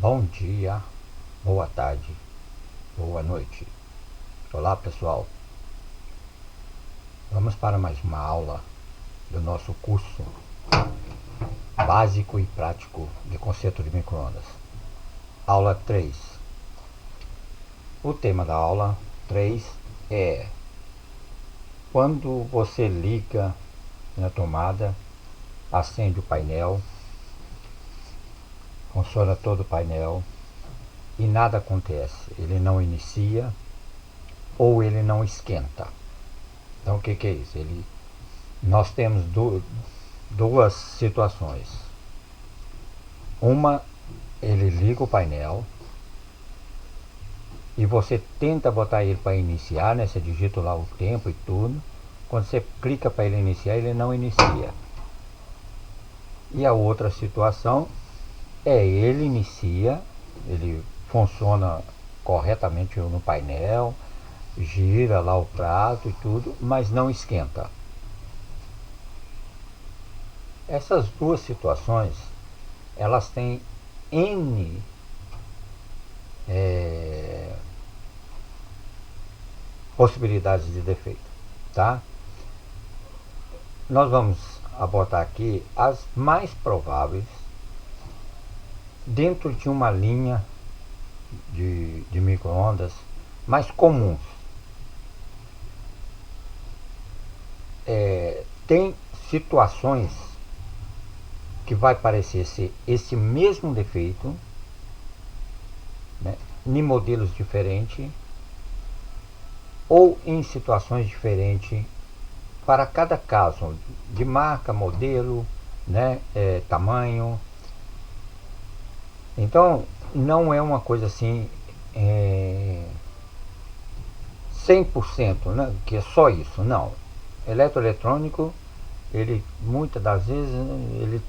Bom dia, boa tarde, boa noite. Olá pessoal, vamos para mais uma aula do nosso curso básico e prático de conceito de microondas. Aula 3. O tema da aula 3 é: quando você liga na tomada, acende o painel, funciona todo o painel e nada acontece, ele não inicia ou ele não esquenta. Então o que é isso? Nós temos duas situações. Uma, ele liga o painel e você tenta botar ele para iniciar, né? Você digita lá o tempo e tudo. Quando você clica para ele iniciar, ele não inicia. E a outra situação é ele inicia, ele funciona corretamente no painel, gira lá o prato e tudo, mas não esquenta. Essas duas situações, elas têm N possibilidades de defeito, tá? Nós vamos abordar aqui as mais prováveis dentro de uma linha de micro-ondas mais comuns. Tem situações que vai parecer ser esse mesmo defeito, né, em modelos diferentes ou em situações diferentes para cada caso, de marca, modelo, né, tamanho. Então não é uma coisa assim 100%, né, que é só isso, não. Eletroeletrônico, ele muitas das vezes ele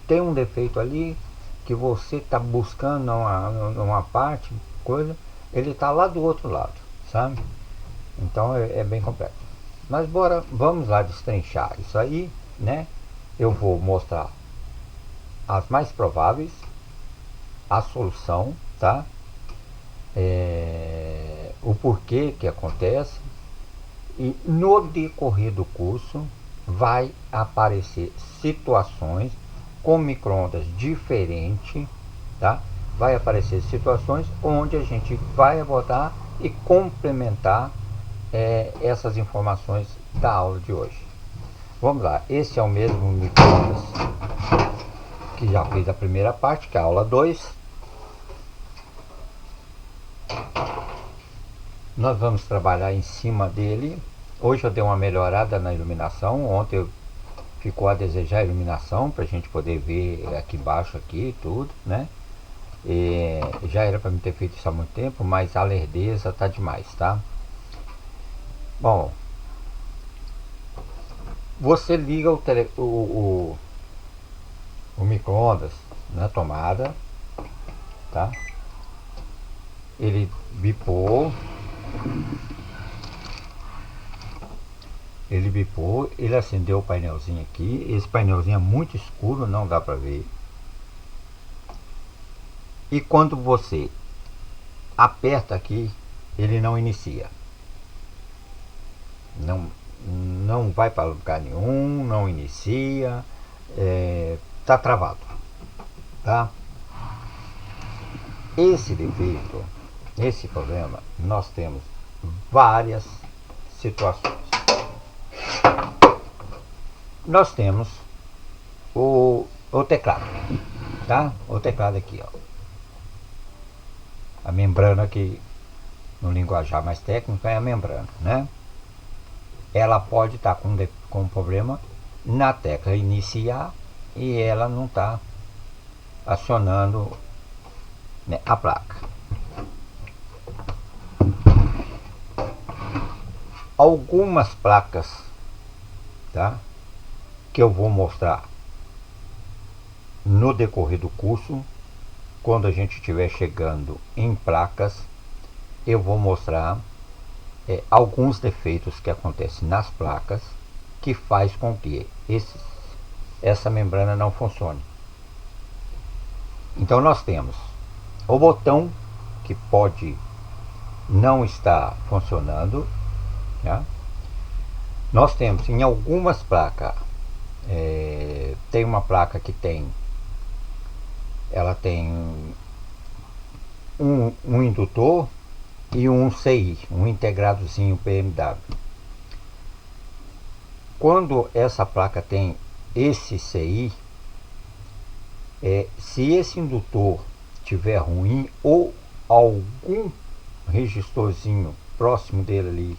tem um defeito ali que você está buscando uma parte, coisa, ele está lá do outro lado, sabe? Então é bem complexo. Mas vamos lá destrinchar isso aí, né? Eu vou mostrar as mais prováveis, a solução, tá? O porquê que acontece, e no decorrer do curso vai aparecer situações com micro-ondas diferentes, tá? Vai aparecer situações onde a gente vai abordar e complementar essas informações da aula de hoje. Vamos lá, esse é o mesmo micro-ondas que já fez a primeira parte, que é a aula 2. Nós vamos trabalhar em cima dele. Hoje eu dei uma melhorada na iluminação. Ontem ficou a desejar a iluminação para a gente poder ver aqui embaixo aqui tudo, né? Já era para mim ter feito isso há muito tempo, mas a lerdeza tá demais, tá? Bom, você liga o micro-ondas na tomada, tá? Ele bipou, ele acendeu o painelzinho aqui. Esse painelzinho é muito escuro, não dá para ver. E quando você aperta aqui, ele não inicia. Não vai para lugar nenhum, não inicia, tá travado, tá? Esse defeito, esse problema, nós temos várias situações. Nós temos o teclado, tá? O teclado aqui, ó. A membrana aqui, no linguajar mais técnico, é a membrana, né? Ela pode estar com um problema na tecla iniciar e ela não está acionando, né, a placa. Algumas placas, tá, que eu vou mostrar no decorrer do curso, quando a gente estiver chegando em placas, eu vou mostrar alguns defeitos que acontecem nas placas que faz com que essa membrana não funcione. Então nós temos O botão que pode não estar funcionando, né? Nós temos em algumas placas, tem uma placa que ela tem um indutor e um CI, um integradozinho PMW. Quando essa placa tem esse CI, se esse indutor tiver ruim ou algum resistorzinho próximo dele ali,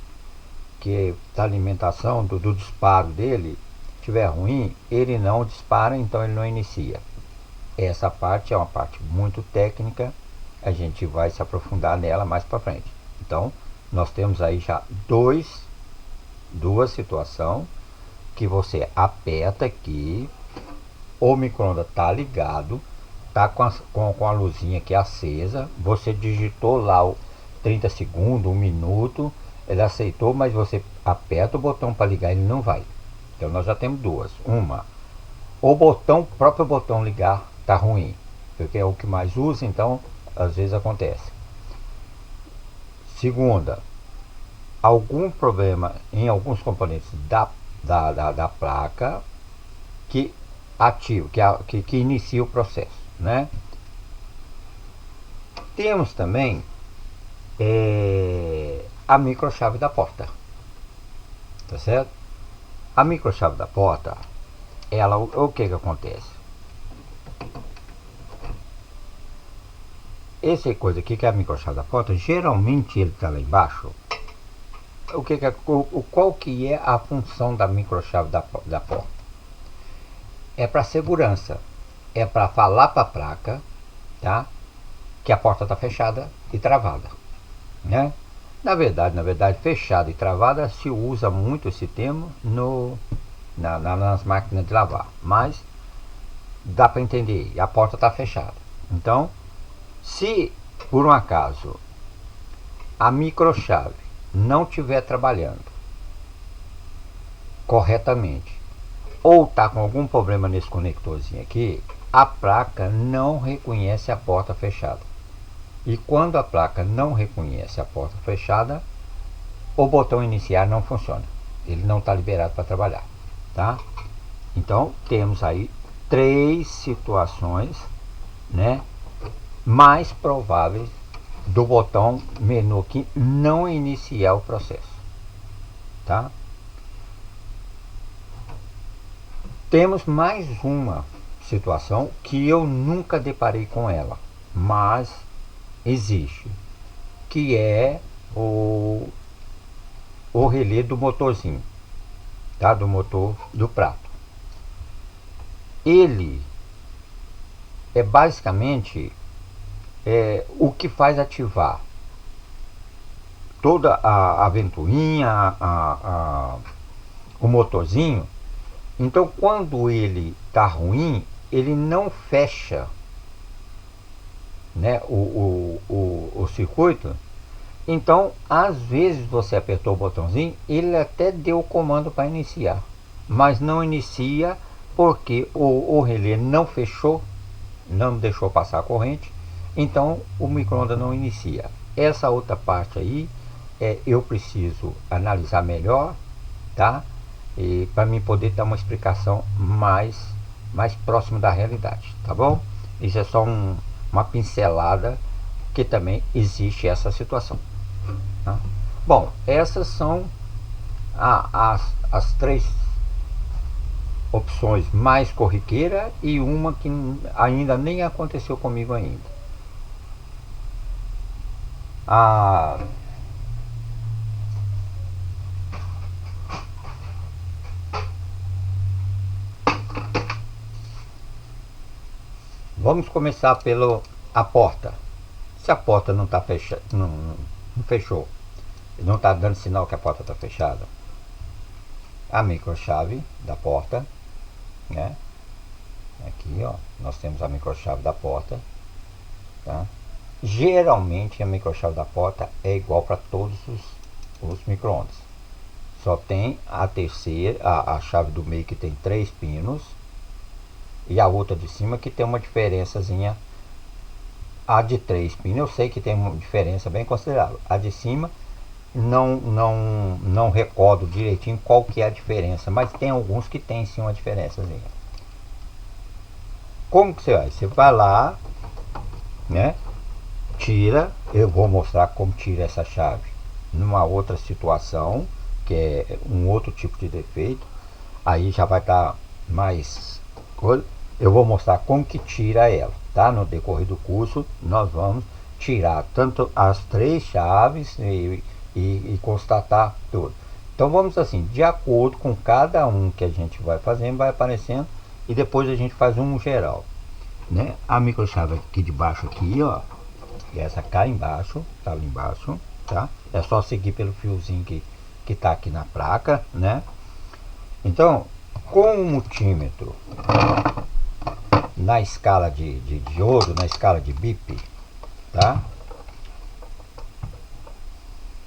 que é da alimentação, do disparo dele, tiver ruim, ele não dispara, então ele não inicia. Essa parte é uma parte muito técnica, a gente vai se aprofundar nela mais para frente. Então, nós temos aí já duas situações que você aperta aqui, o micro-ondas está ligado, tá com a luzinha aqui acesa, você digitou lá o 30 segundos, 1 minuto, ele aceitou, mas você aperta o botão para ligar, ele não vai. Então nós já temos duas. Uma, o próprio botão ligar tá ruim, porque é o que mais usa, então às vezes acontece. Segunda, algum problema em alguns componentes da placa que ativa, que inicia o processo, né? Temos também a microchave da porta, tá certo? A microchave da porta, o que acontece? Essa coisa aqui que é a microchave da porta, geralmente ele está lá embaixo. Qual que é a função da microchave da porta? É para segurança, é para falar para a placa, tá? Que a porta está fechada e travada, né? Na verdade, fechada e travada se usa muito esse termo nas máquinas de lavar, mas dá para entender, a porta está fechada. Então, se por um acaso a microchave não estiver trabalhando corretamente ou está com algum problema nesse conectorzinho aqui, a placa não reconhece a porta fechada. E quando a placa não reconhece a porta fechada, o botão iniciar não funciona. Ele não está liberado para trabalhar, tá? Então, temos aí 3 situações, né, mais prováveis do botão menu aqui não iniciar o processo, tá? Temos mais uma situação que eu nunca deparei com ela, mas existe, que é o relé do motorzinho, tá? Do motor do prato. Ele é basicamente o que faz ativar toda a ventoinha, o motorzinho. Então, quando ele está ruim, ele não fecha, né, o circuito. Então, às vezes você apertou o botãozinho, ele até deu o comando para iniciar, mas não inicia porque o relé não fechou, não deixou passar a corrente, então o micro-ondas não inicia. Essa outra parte aí, eu preciso analisar melhor, tá? E para mim poder dar uma explicação mais próxima da realidade, tá bom? Isso é só uma pincelada, que também existe essa situação, tá? Bom, essas são as 3 opções mais corriqueiras e uma que ainda nem aconteceu comigo ainda. Vamos começar a porta. Se a porta não está fechada, não fechou, não está dando sinal que a porta está fechada, a microchave da porta, né? Aqui, ó, nós temos a microchave da porta, tá? Geralmente a microchave da porta é igual para todos os micro-ondas. Só tem a terceira, a chave do meio, que tem 3 pinos, e a outra de cima que tem uma diferençazinha a de 3 pinos eu sei que tem uma diferença bem considerável. A de cima não recordo direitinho qual que é a diferença, mas tem alguns que tem sim uma diferençazinha. Como que você vai? Você vai lá, né? Tira, eu vou mostrar como tira essa chave numa outra situação, que é um outro tipo de defeito. Aí já vai estar mais coisa. Eu vou mostrar como que tira ela, tá? No decorrer do curso nós vamos tirar tanto as 3 chaves e constatar tudo. Então vamos assim, de acordo com cada um que a gente vai fazendo, vai aparecendo e depois a gente faz um geral, né? A microchave aqui de baixo aqui, ó, e essa cá embaixo, tá ali embaixo, tá? É só seguir pelo fiozinho que tá aqui na placa, né? Então, com o multímetro na escala de diodo, na escala de BIP, tá?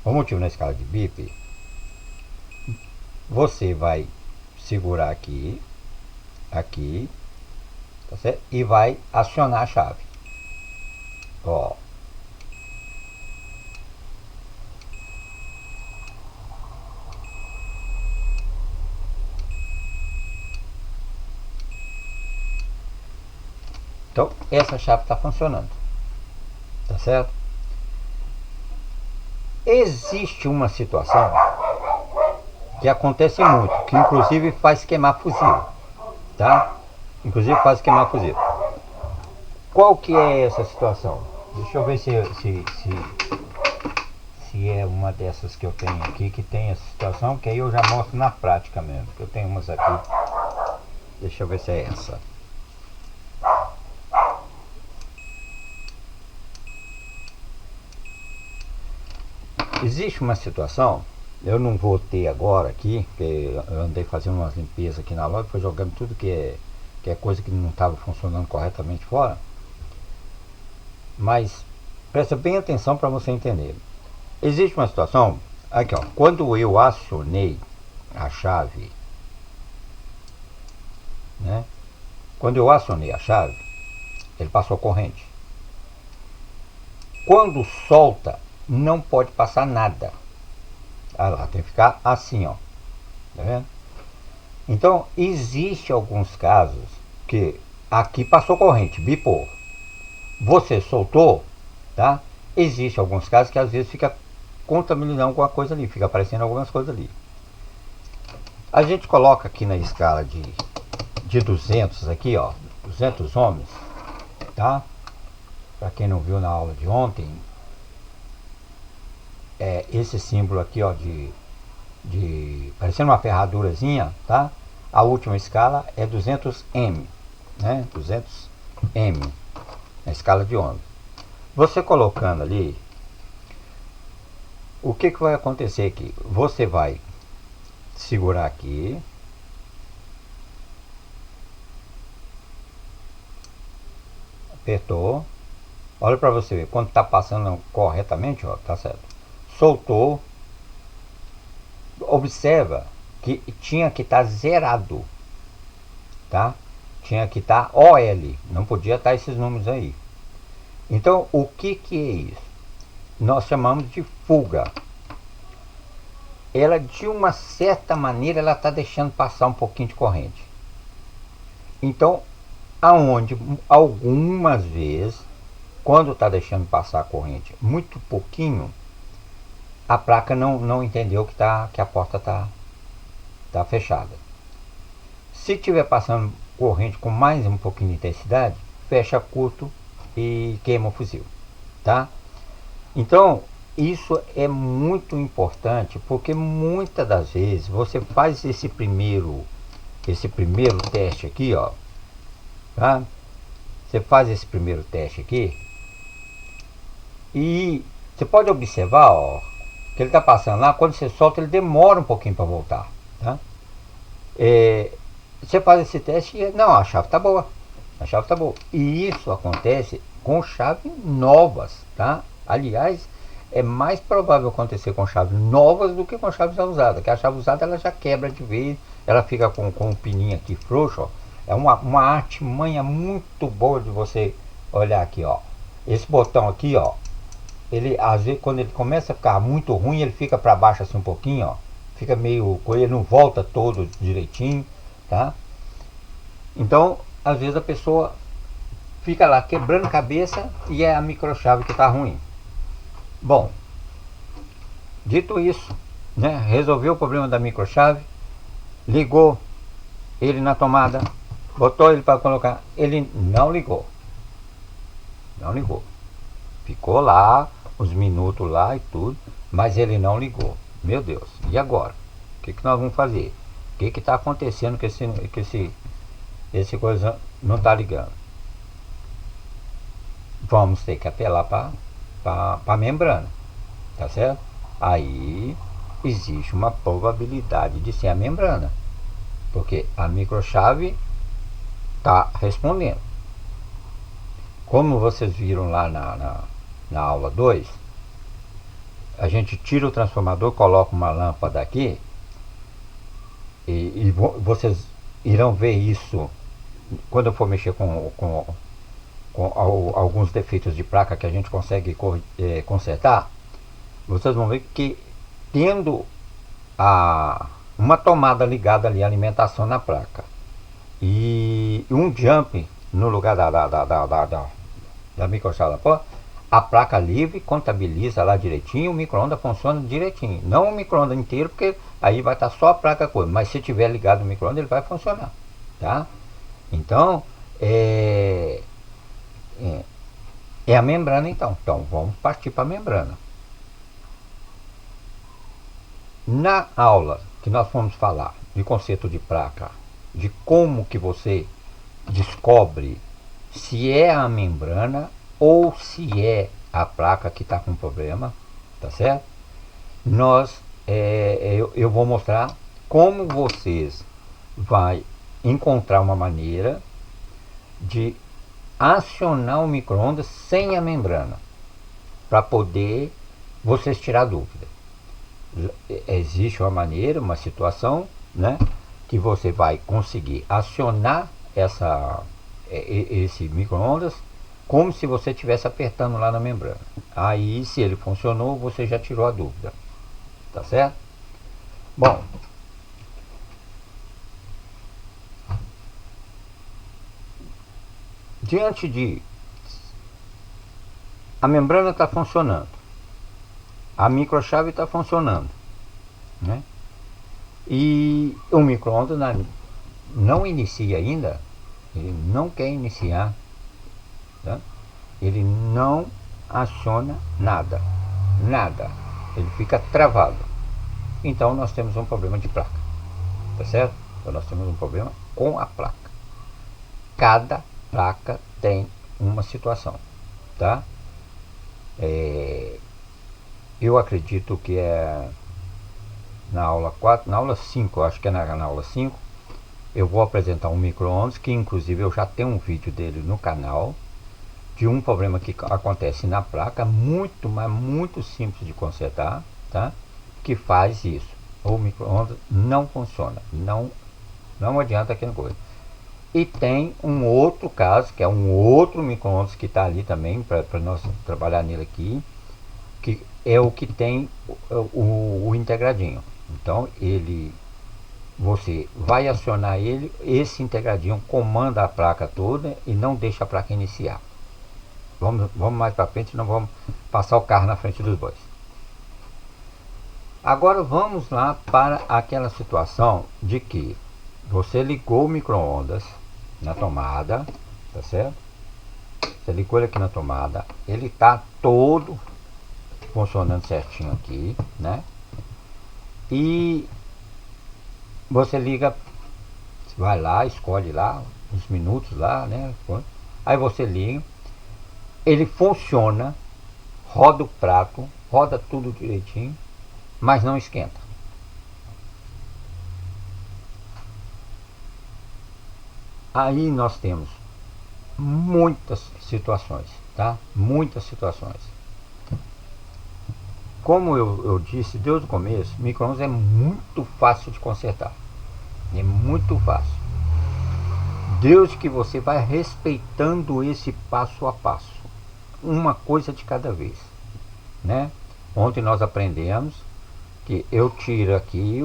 O multímetro na escala de BIP, você vai segurar aqui, aqui, tá certo? E vai acionar a chave. Ó. Então, essa chave está funcionando, tá certo? Existe uma situação que acontece muito, que inclusive faz queimar fusível, tá? Inclusive faz queimar fusível. Qual que é essa situação? Deixa eu ver se é uma dessas que eu tenho aqui que tem essa situação, que aí eu já mostro na prática mesmo. Eu tenho umas aqui. Deixa eu ver se é essa. Existe uma situação, eu não vou ter agora aqui, porque eu andei fazendo umas limpezas aqui na loja, foi jogando tudo que é coisa que não estava funcionando corretamente fora. Mas presta bem atenção para você entender. Existe uma situação, aqui ó, quando eu acionei a chave, né? Quando eu acionei a chave, ele passou corrente. Quando solta, não pode passar nada. Ah lá, tem que ficar assim, ó. Tá vendo? Então, existe alguns casos que aqui passou corrente, bipou. Você soltou, tá? Existe alguns casos que às vezes fica contaminando alguma coisa ali, fica aparecendo algumas coisas ali. A gente coloca aqui na escala de 200 aqui, ó, 200 ohms, tá? Para quem não viu na aula de ontem, é esse símbolo aqui, ó, parecendo uma ferradurazinha, tá? A última escala é 200M, né? 200M, na escala de ohms. Você colocando ali, o que vai acontecer aqui? Você vai segurar aqui, apertou, olha para você ver, quando está passando corretamente, ó, tá certo. Soltou, observa que tinha que estar zerado, tá? Tinha que estar OL, não podia estar esses números aí. Então, o que é isso? Nós chamamos de fuga. Ela, de uma certa maneira, ela está deixando passar um pouquinho de corrente. Então, aonde algumas vezes, quando está deixando passar a corrente muito pouquinho, a placa não entendeu que a porta tá fechada. Se tiver passando corrente com mais um pouquinho de intensidade, fecha curto e queima o fusível, tá? Então, isso é muito importante, porque muitas das vezes você faz esse primeiro teste aqui, ó, tá? Você faz esse primeiro teste aqui e você pode observar, ó, que ele está passando lá, quando você solta ele demora um pouquinho para voltar, tá? Você faz esse teste e não, a chave está boa, a chave está boa. E isso acontece com chaves novas, tá? Aliás, é mais provável acontecer com chaves novas do que com chaves usadas, que a chave usada ela já quebra de vez, ela fica com um pininho aqui frouxo, ó. É uma artimanha muito boa de você olhar aqui, ó. esse botão aqui, ó, ele às vezes quando ele começa a ficar muito ruim, ele fica para baixo assim um pouquinho, ó, fica meio, ele não volta todo direitinho, tá? Então, às vezes a pessoa fica lá quebrando cabeça e é a microchave que tá ruim. Bom, dito isso, né, resolveu o problema da microchave, ligou ele na tomada, botou ele para colocar, ele não ligou. Não ligou. Ficou lá, os minutos lá e tudo, mas ele não ligou. Meu Deus, e agora? O que nós vamos fazer? O que está acontecendo que esse coisa não está ligando? Vamos ter que apelar para a membrana, tá certo? Aí existe uma probabilidade de ser a membrana, porque a microchave está respondendo. Como vocês viram lá na aula 2, a gente tira o transformador, coloca uma lâmpada aqui e vocês irão ver isso quando eu for mexer com alguns defeitos de placa que a gente consegue consertar. Vocês vão ver que tendo uma tomada ligada ali, alimentação na placa, e um jump no lugar da microchave, a placa livre contabiliza lá direitinho, o micro-ondas funciona direitinho. Não o micro-ondas inteiro, porque aí vai estar só a placa coisa, mas se tiver ligado o micro-ondas, ele vai funcionar, tá? Então, é a membrana então. Então, vamos partir para a membrana. Na aula que nós vamos falar de conceito de placa, de como que você descobre se é a membrana ou se é a placa que está com problema, tá certo? Eu vou mostrar como vocês vai encontrar uma maneira de acionar o micro-ondas sem a membrana, para poder vocês tirar dúvida. Existe uma maneira, uma situação, né, que você vai conseguir acionar esse micro-ondas como se você estivesse apertando lá na membrana. Aí, se ele funcionou, você já tirou a dúvida, tá certo? Bom, diante de a membrana está funcionando, a microchave está funcionando, né? E o micro-ondas não inicia ainda, ele não quer iniciar, tá? Ele não aciona nada, ele fica travado. Então nós temos um problema de placa, tá certo? Então nós temos um problema com a placa. Cada placa tem uma situação, tá? Eu acredito que é na aula 4, na aula 5, acho que é na aula 5, eu vou apresentar um micro-ondas, que inclusive eu já tenho um vídeo dele no canal, de um problema que acontece na placa, mas muito simples de consertar, tá? Que faz isso. O micro-ondas não funciona, não adianta aquela coisa. E tem um outro caso, que é um outro micro-ondas que está ali também, para nós trabalhar nele aqui, que é o que tem o integradinho. Então você vai acionar ele, esse integradinho comanda a placa toda e não deixa a placa iniciar. Vamos mais para frente, não vamos passar o carro na frente dos bois. Agora vamos lá para aquela situação de que você ligou o micro-ondas na tomada, tá certo? Você ligou ele aqui na tomada, ele está todo funcionando certinho aqui, né? E você liga, vai lá, escolhe lá os minutos lá, né? Aí você liga, ele funciona, roda o prato, roda tudo direitinho, mas não esquenta. Aí nós temos muitas situações, tá? Muitas situações. Como eu disse desde o começo, micro-ondas é muito fácil de consertar. É muito fácil. Desde que você vai respeitando esse passo a passo. uma coisa de cada vez, né? Ontem nós aprendemos que eu tiro aqui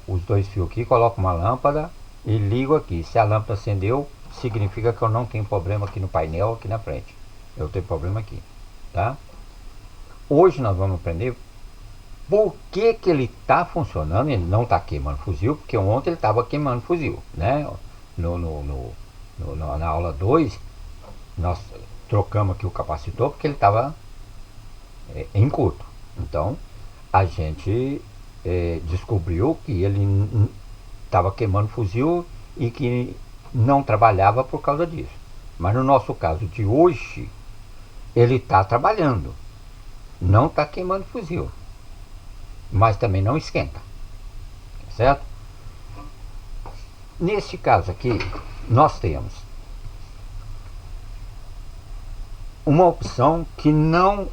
os dois fios aqui, coloco uma lâmpada e ligo aqui. Se a lâmpada acendeu, significa que eu não tenho problema aqui no painel, aqui na frente. Eu tenho problema aqui, tá? Hoje nós vamos aprender por que que ele está funcionando. Ele não está queimando fuzil, porque ontem ele estava queimando fuzil, né? Na aula 2 nós trocamos aqui o capacitor porque ele estava em curto. Então a gente descobriu que ele estava queimando fuzil e que não trabalhava por causa disso. Mas no nosso caso de hoje, ele está trabalhando, não está queimando fuzil, mas também não esquenta, certo? Neste caso aqui, nós temos uma opção que não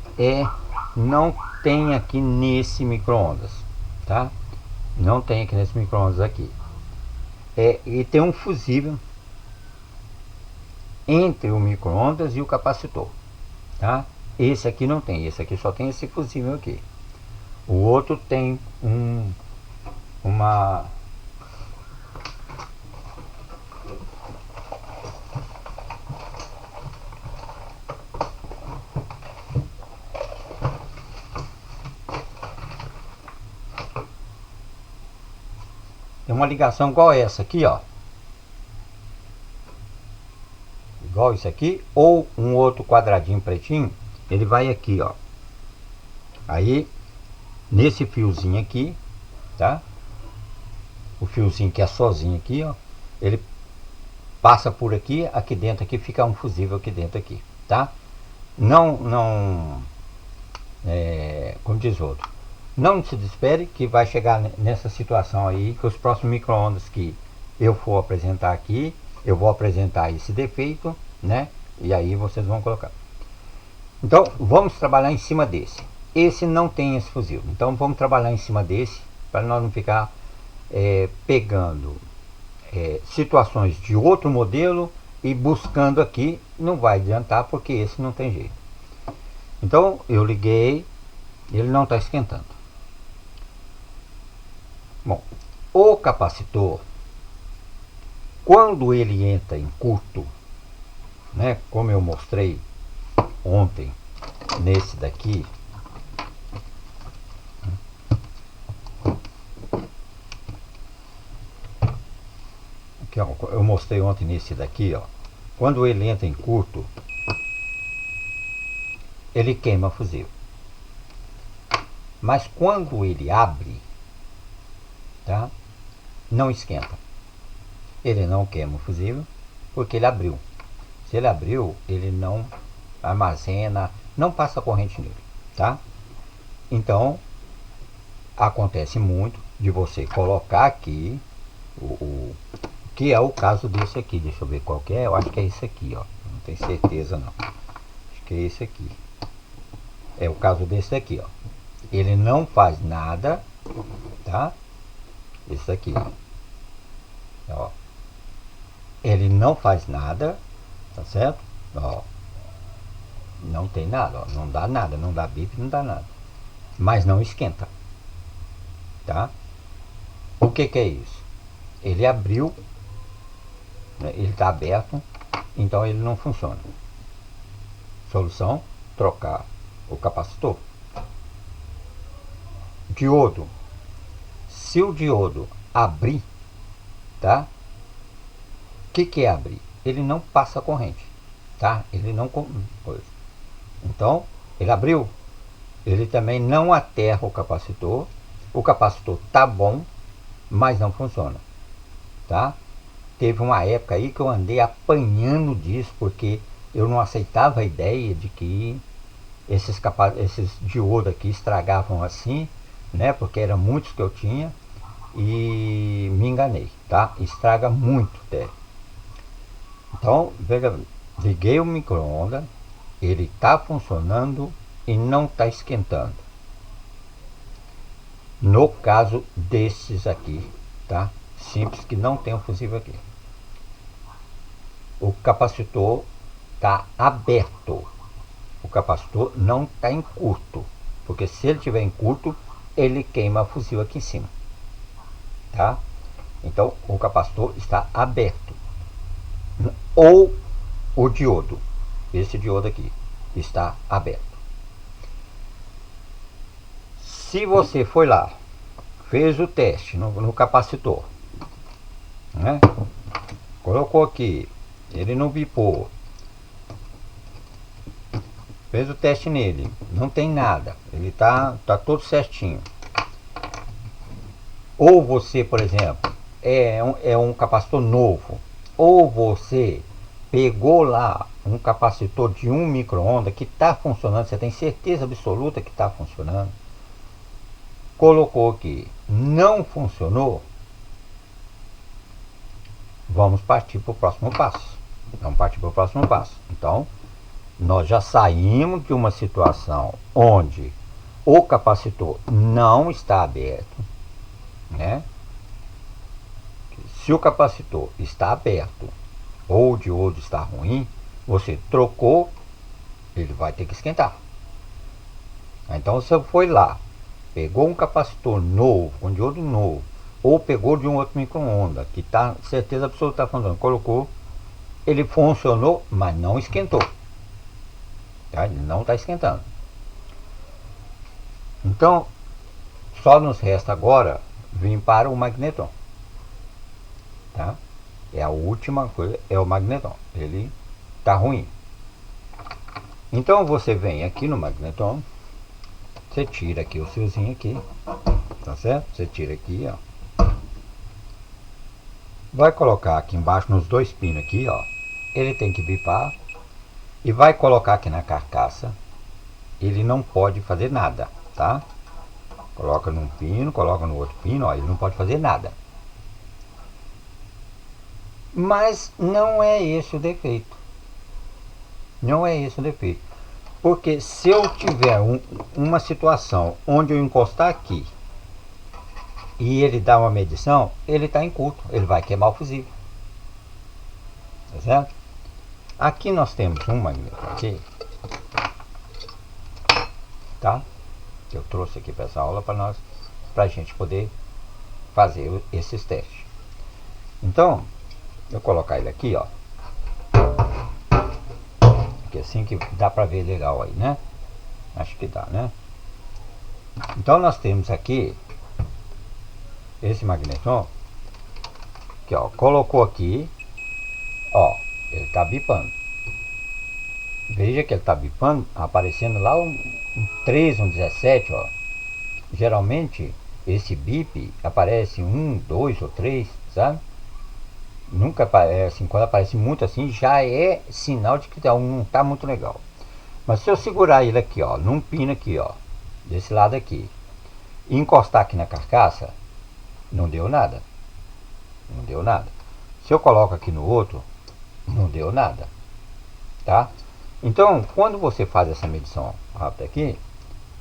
tem aqui nesse micro-ondas, tá? Não tem aqui nesse micro-ondas aqui. E tem um fusível entre o micro-ondas e o capacitor, tá? Esse aqui não tem, esse aqui só tem esse fusível aqui. O outro tem uma ligação igual essa aqui, ó. Igual isso aqui, ou um outro quadradinho pretinho, ele vai aqui, ó. Aí, nesse fiozinho aqui, tá? O fiozinho que é sozinho aqui, ó. Ele passa por aqui, aqui dentro aqui fica um fusível aqui dentro aqui, tá? Como diz outro, não se desespere que vai chegar nessa situação aí, que os próximos micro-ondas que eu for apresentar aqui, eu vou apresentar esse defeito, né? E aí vocês vão colocar. Então, vamos trabalhar em cima desse. Esse não tem esse fusível. Então, vamos trabalhar em cima desse, para nós não ficar pegando situações de outro modelo e buscando aqui. Não vai adiantar, porque esse não tem jeito. Então, eu liguei, ele não está esquentando. Bom, o capacitor, quando ele entra em curto, né, como eu mostrei ontem nesse daqui, aqui, ó, eu mostrei ontem nesse daqui, ó, quando ele entra em curto, ele queima fusível. Mas quando ele abre, tá, não esquenta. Ele não queima o fusível porque ele abriu. Se ele abriu, ele não armazena, não passa corrente nele, tá? Então, acontece muito de você colocar aqui que é o caso desse aqui. Deixa eu ver qual que é. Eu acho que é esse aqui, ó. Não tenho certeza não. Acho que é esse aqui. É o caso desse aqui, ó. Ele não faz nada, tá? Esse aqui, ó. Ele não faz nada, tá certo? Ó, não tem nada, ó. Não dá nada, não dá bip, não dá nada. Mas não esquenta, tá? O que que é isso? Ele abriu, né? Ele está aberto, então ele não funciona. Solução: trocar o capacitor. Diodo. Se o diodo abrir, tá? O que é abrir? Ele não passa corrente, tá? Ele não... Então, ele abriu. Ele também não aterra o capacitor. O capacitor tá bom, mas não funciona, tá? Teve uma época aí que eu andei apanhando disso, porque eu não aceitava a ideia de que esses diodos aqui estragavam assim, né? Porque eram muitos que eu tinha e me enganei, tá? Estraga muito até. Então, veja, liguei o micro-ondas, ele está funcionando e não está esquentando. No caso desses aqui, tá? Simples, que não tem um fusível aqui. O capacitor está aberto. O capacitor não está em curto, porque se ele estiver em curto, ele queima fusível aqui em cima, tá? Então o capacitor está aberto, ou o diodo, esse diodo aqui está aberto. Se você foi lá, fez o teste no capacitor, né? Colocou aqui, ele não bipou, fez o teste nele, não tem nada, ele tá todo certinho. Ou você, por exemplo, é um capacitor novo, ou você pegou lá um capacitor de 1 micro-ondas que está funcionando, você tem certeza absoluta que está funcionando, colocou aqui, não funcionou, vamos partir para o próximo passo. Então, nós já saímos de uma situação onde o capacitor não está aberto, né? Se o capacitor está aberto ou o diodo está ruim, você trocou, ele vai ter que esquentar. Então você foi lá, pegou um capacitor novo, um diodo novo, ou pegou de um outro micro-ondas, que está certeza absoluta está funcionando, colocou, ele funcionou, mas não esquentou. Tá? Ele não está esquentando. Então, só nos resta agora vir para o magnetron. Tá? É a última coisa, é o magnetron. Ele está ruim. Então você vem aqui no magnetron, você tira aqui o fiozinho aqui, tá certo? Você tira aqui, ó. Vai colocar aqui embaixo nos dois pinos aqui, ó. Ele tem que bipar e vai colocar aqui na carcaça. Ele não pode fazer nada, tá? Coloca num pino, coloca no outro pino, ó, ele não pode fazer nada. Mas não é esse o defeito. Não é esse o defeito. Porque se eu tiver uma situação onde eu encostar aqui e ele dá uma medição, ele está em curto, ele vai queimar o fusível. Tá certo? Aqui nós temos um magneto aqui, tá? Eu trouxe aqui para essa aula para a gente poder fazer esses testes. Então, eu colocar ele aqui, ó, que assim que dá para ver legal aí, né? Acho que dá, né? Então nós temos aqui esse magnetron que, ó, colocou aqui, ó, ele está bipando. Veja que ele está bipando, aparecendo lá um 13, um 17, ó. Geralmente esse bip aparece 1, 2 ou 3, sabe? Nunca aparece, quando aparece muito assim, já é sinal de que não está muito legal. Mas se eu segurar ele aqui, ó, num pino aqui, ó, desse lado aqui, e encostar aqui na carcaça, não deu nada. Não deu nada. Se eu coloco aqui no outro, não deu nada. Tá? Então, quando você faz essa medição rápida aqui,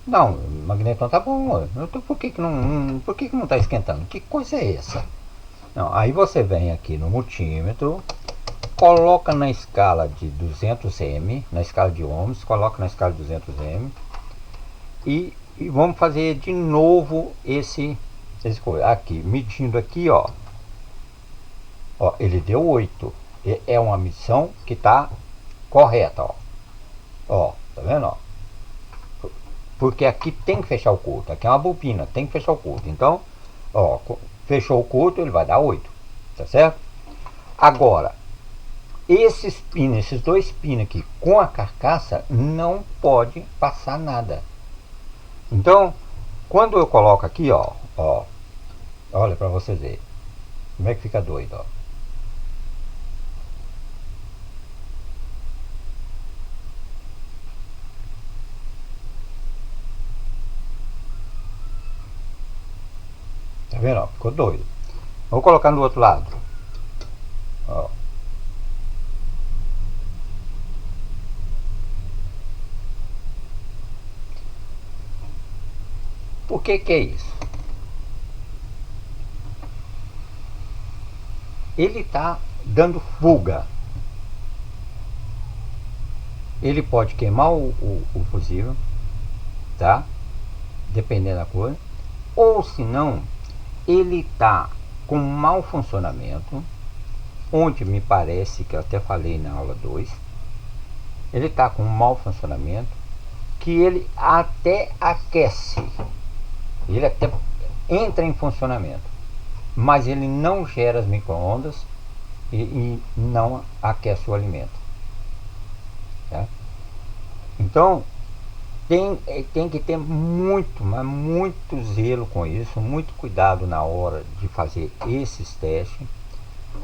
não, o magnetron tá bom, por que não está esquentando? Que coisa é essa? Não, aí você vem aqui no multímetro, coloca na escala de 200M, na escala de ohms, coloca na escala de 200M e vamos fazer de novo esse aqui, medindo aqui, ó, ele deu 8, é uma medição que está correta, ó, tá vendo, ó? Porque aqui tem que fechar o curto, aqui é uma bobina, tem que fechar o curto, então, ó, fechou o curto, ele vai dar 8, tá certo? Agora, esses pinos, esses dois pinos aqui com a carcaça, não pode passar nada. Então, quando eu coloco aqui, ó, olha para vocês verem como é que fica doido, ó. Tá vendo, ó? Ficou doido. Vou colocar no outro lado, ó. Por que é isso? Ele está dando fuga. ele pode queimar o fusível, tá? Dependendo da coisa. Ou se não, ele está com mau funcionamento, onde me parece que eu até falei na aula 2, ele está com mau funcionamento, que ele até aquece, ele até entra em funcionamento, mas ele não gera as micro-ondas e não aquece o alimento, tá? Então tem que ter muito, mas muito zelo com isso, muito cuidado na hora de fazer esses testes,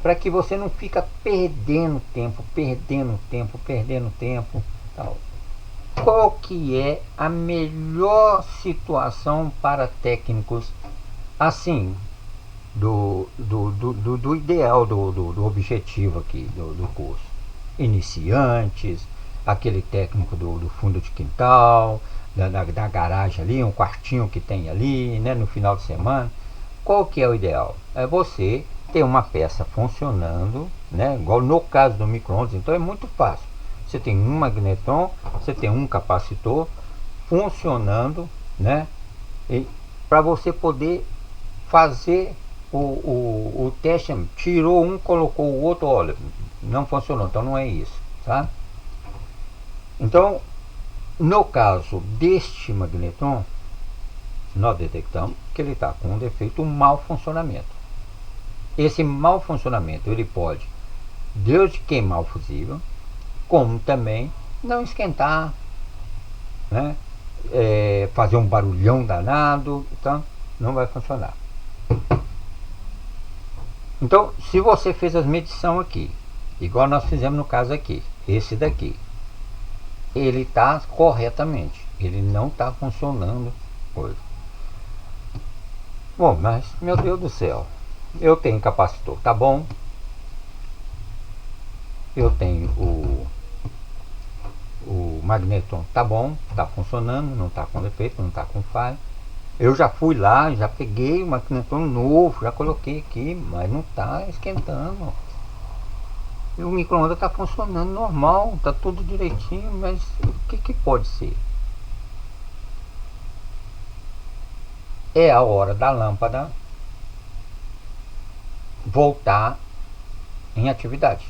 para que você não fica perdendo tempo, tal. Qual que é a melhor situação para técnicos assim, do ideal, do objetivo aqui do curso? Iniciantes, aquele técnico do fundo de quintal, da garagem ali, um quartinho que tem ali, né, no final de semana. Qual que é o ideal? É você ter uma peça funcionando, né, igual no caso do micro-ondas. Então é muito fácil. Você tem um magnetron, você tem um capacitor funcionando, né, para você poder fazer o teste. Tirou um, colocou o outro, olha, não funcionou, então não é isso, tá? Então, no caso deste magnetron, nós detectamos que ele está com um defeito, um mau funcionamento. Esse mau funcionamento ele pode desde queimar o fusível, como também não esquentar, né? Fazer um barulhão danado, então não vai funcionar. Então, se você fez as medições aqui, igual nós fizemos no caso aqui, esse daqui, ele está corretamente, ele não está funcionando hoje. Bom, mas meu Deus do céu, eu tenho capacitor, tá bom? Eu tenho o magnetron, tá bom, tá funcionando, não tá com defeito, não tá com falha. Eu já fui lá, já peguei o magnetron novo, já coloquei aqui, mas não tá esquentando. E o micro-ondas tá funcionando normal, tá tudo direitinho, mas o que pode ser? É a hora da lâmpada voltar em atividade,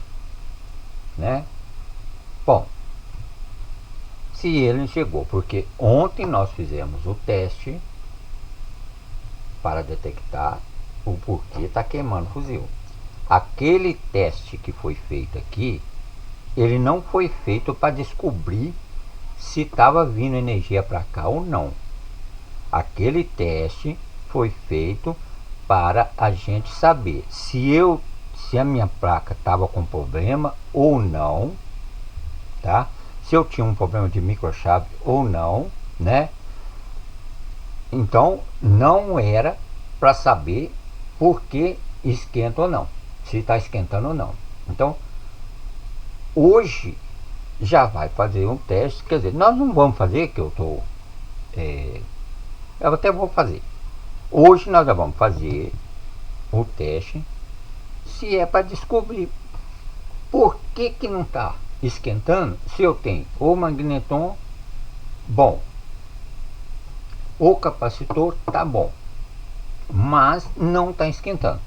né? Bom, se ele chegou, porque ontem nós fizemos o teste para detectar o porquê está queimando o fusível. Aquele teste que foi feito aqui, ele não foi feito para descobrir se estava vindo energia para cá ou não. Aquele teste foi feito para a gente saber se a minha placa estava com problema ou não, tá? Se eu tinha um problema de microchave ou não, né? Então não era para saber por que esquenta ou não, se está esquentando ou não. Então hoje já vai fazer um teste, quer dizer, nós não vamos fazer, que eu até vou fazer. Hoje nós já vamos fazer o teste, se é para descobrir por que não está esquentando, se eu tenho o magnetron bom, o capacitor tá bom, mas não está esquentando.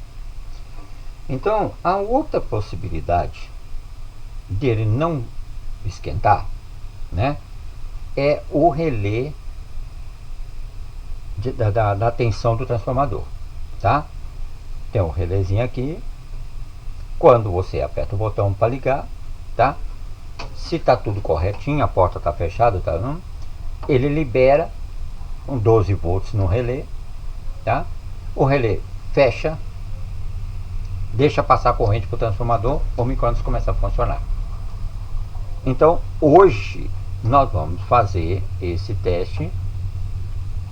Então a outra possibilidade dele não esquentar, né, é o relé da tensão do transformador, tá? Tem um relézinho aqui, quando você aperta o botão para ligar, tá? Se está tudo corretinho, a porta está fechada, tá? Não? Ele libera um 12 volts no relé, tá? O relé fecha, deixa passar a corrente para o transformador, o micro-ondas começa a funcionar. Então hoje nós vamos fazer esse teste,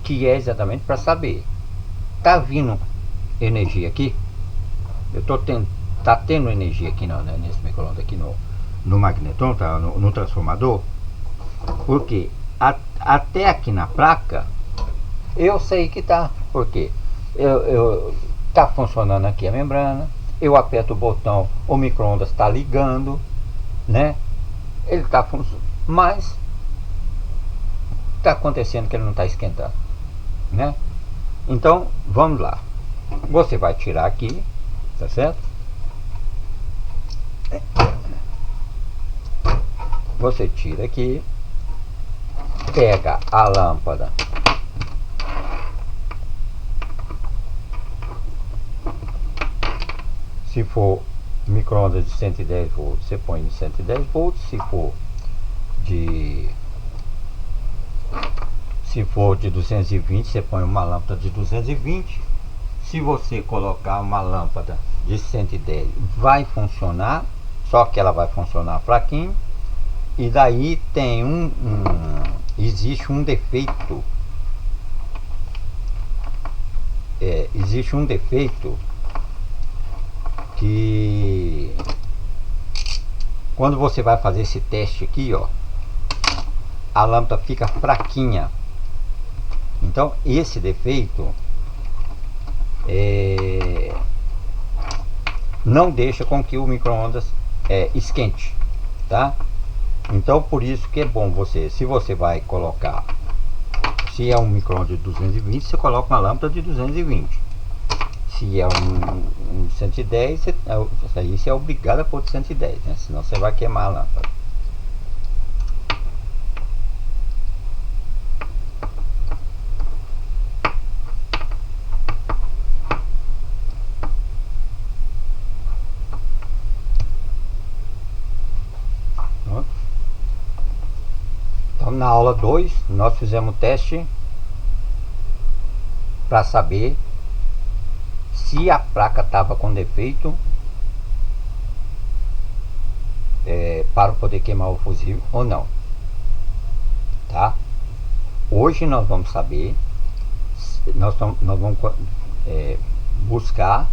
que é exatamente para saber, tá vindo energia aqui, tá tendo energia aqui nesse micro-ondas aqui no magnetron, tá? No transformador, porque até aqui na placa eu sei que tá, porque tá funcionando aqui a membrana, eu aperto o botão, o micro-ondas está ligando, né? Ele tá mas está acontecendo que ele não está esquentando, né? Então vamos lá, você vai tirar aqui, tá certo? Você tira aqui, pega a lâmpada, se for micro-ondas de 110 volts, você põe de 110 volts, se for de 220, você põe uma lâmpada de 220. Se você colocar uma lâmpada de 110, vai funcionar, só que ela vai funcionar fraquinho. E daí tem existe um defeito. Existe um defeito que quando você vai fazer esse teste aqui, ó, a lâmpada fica fraquinha. Então esse defeito não deixa com que o micro-ondas esquente, tá? Então por isso que é bom você, se você vai colocar, se é um micro-ondas de 220, você coloca uma lâmpada de 220. Se é um 110, aí você é obrigado a pôr de 110, né? Senão você vai queimar a lâmpada. Então, na aula 2, nós fizemos o teste para saber se a placa estava com defeito para poder queimar o fusível ou não, tá? Hoje nós vamos saber, nós vamos buscar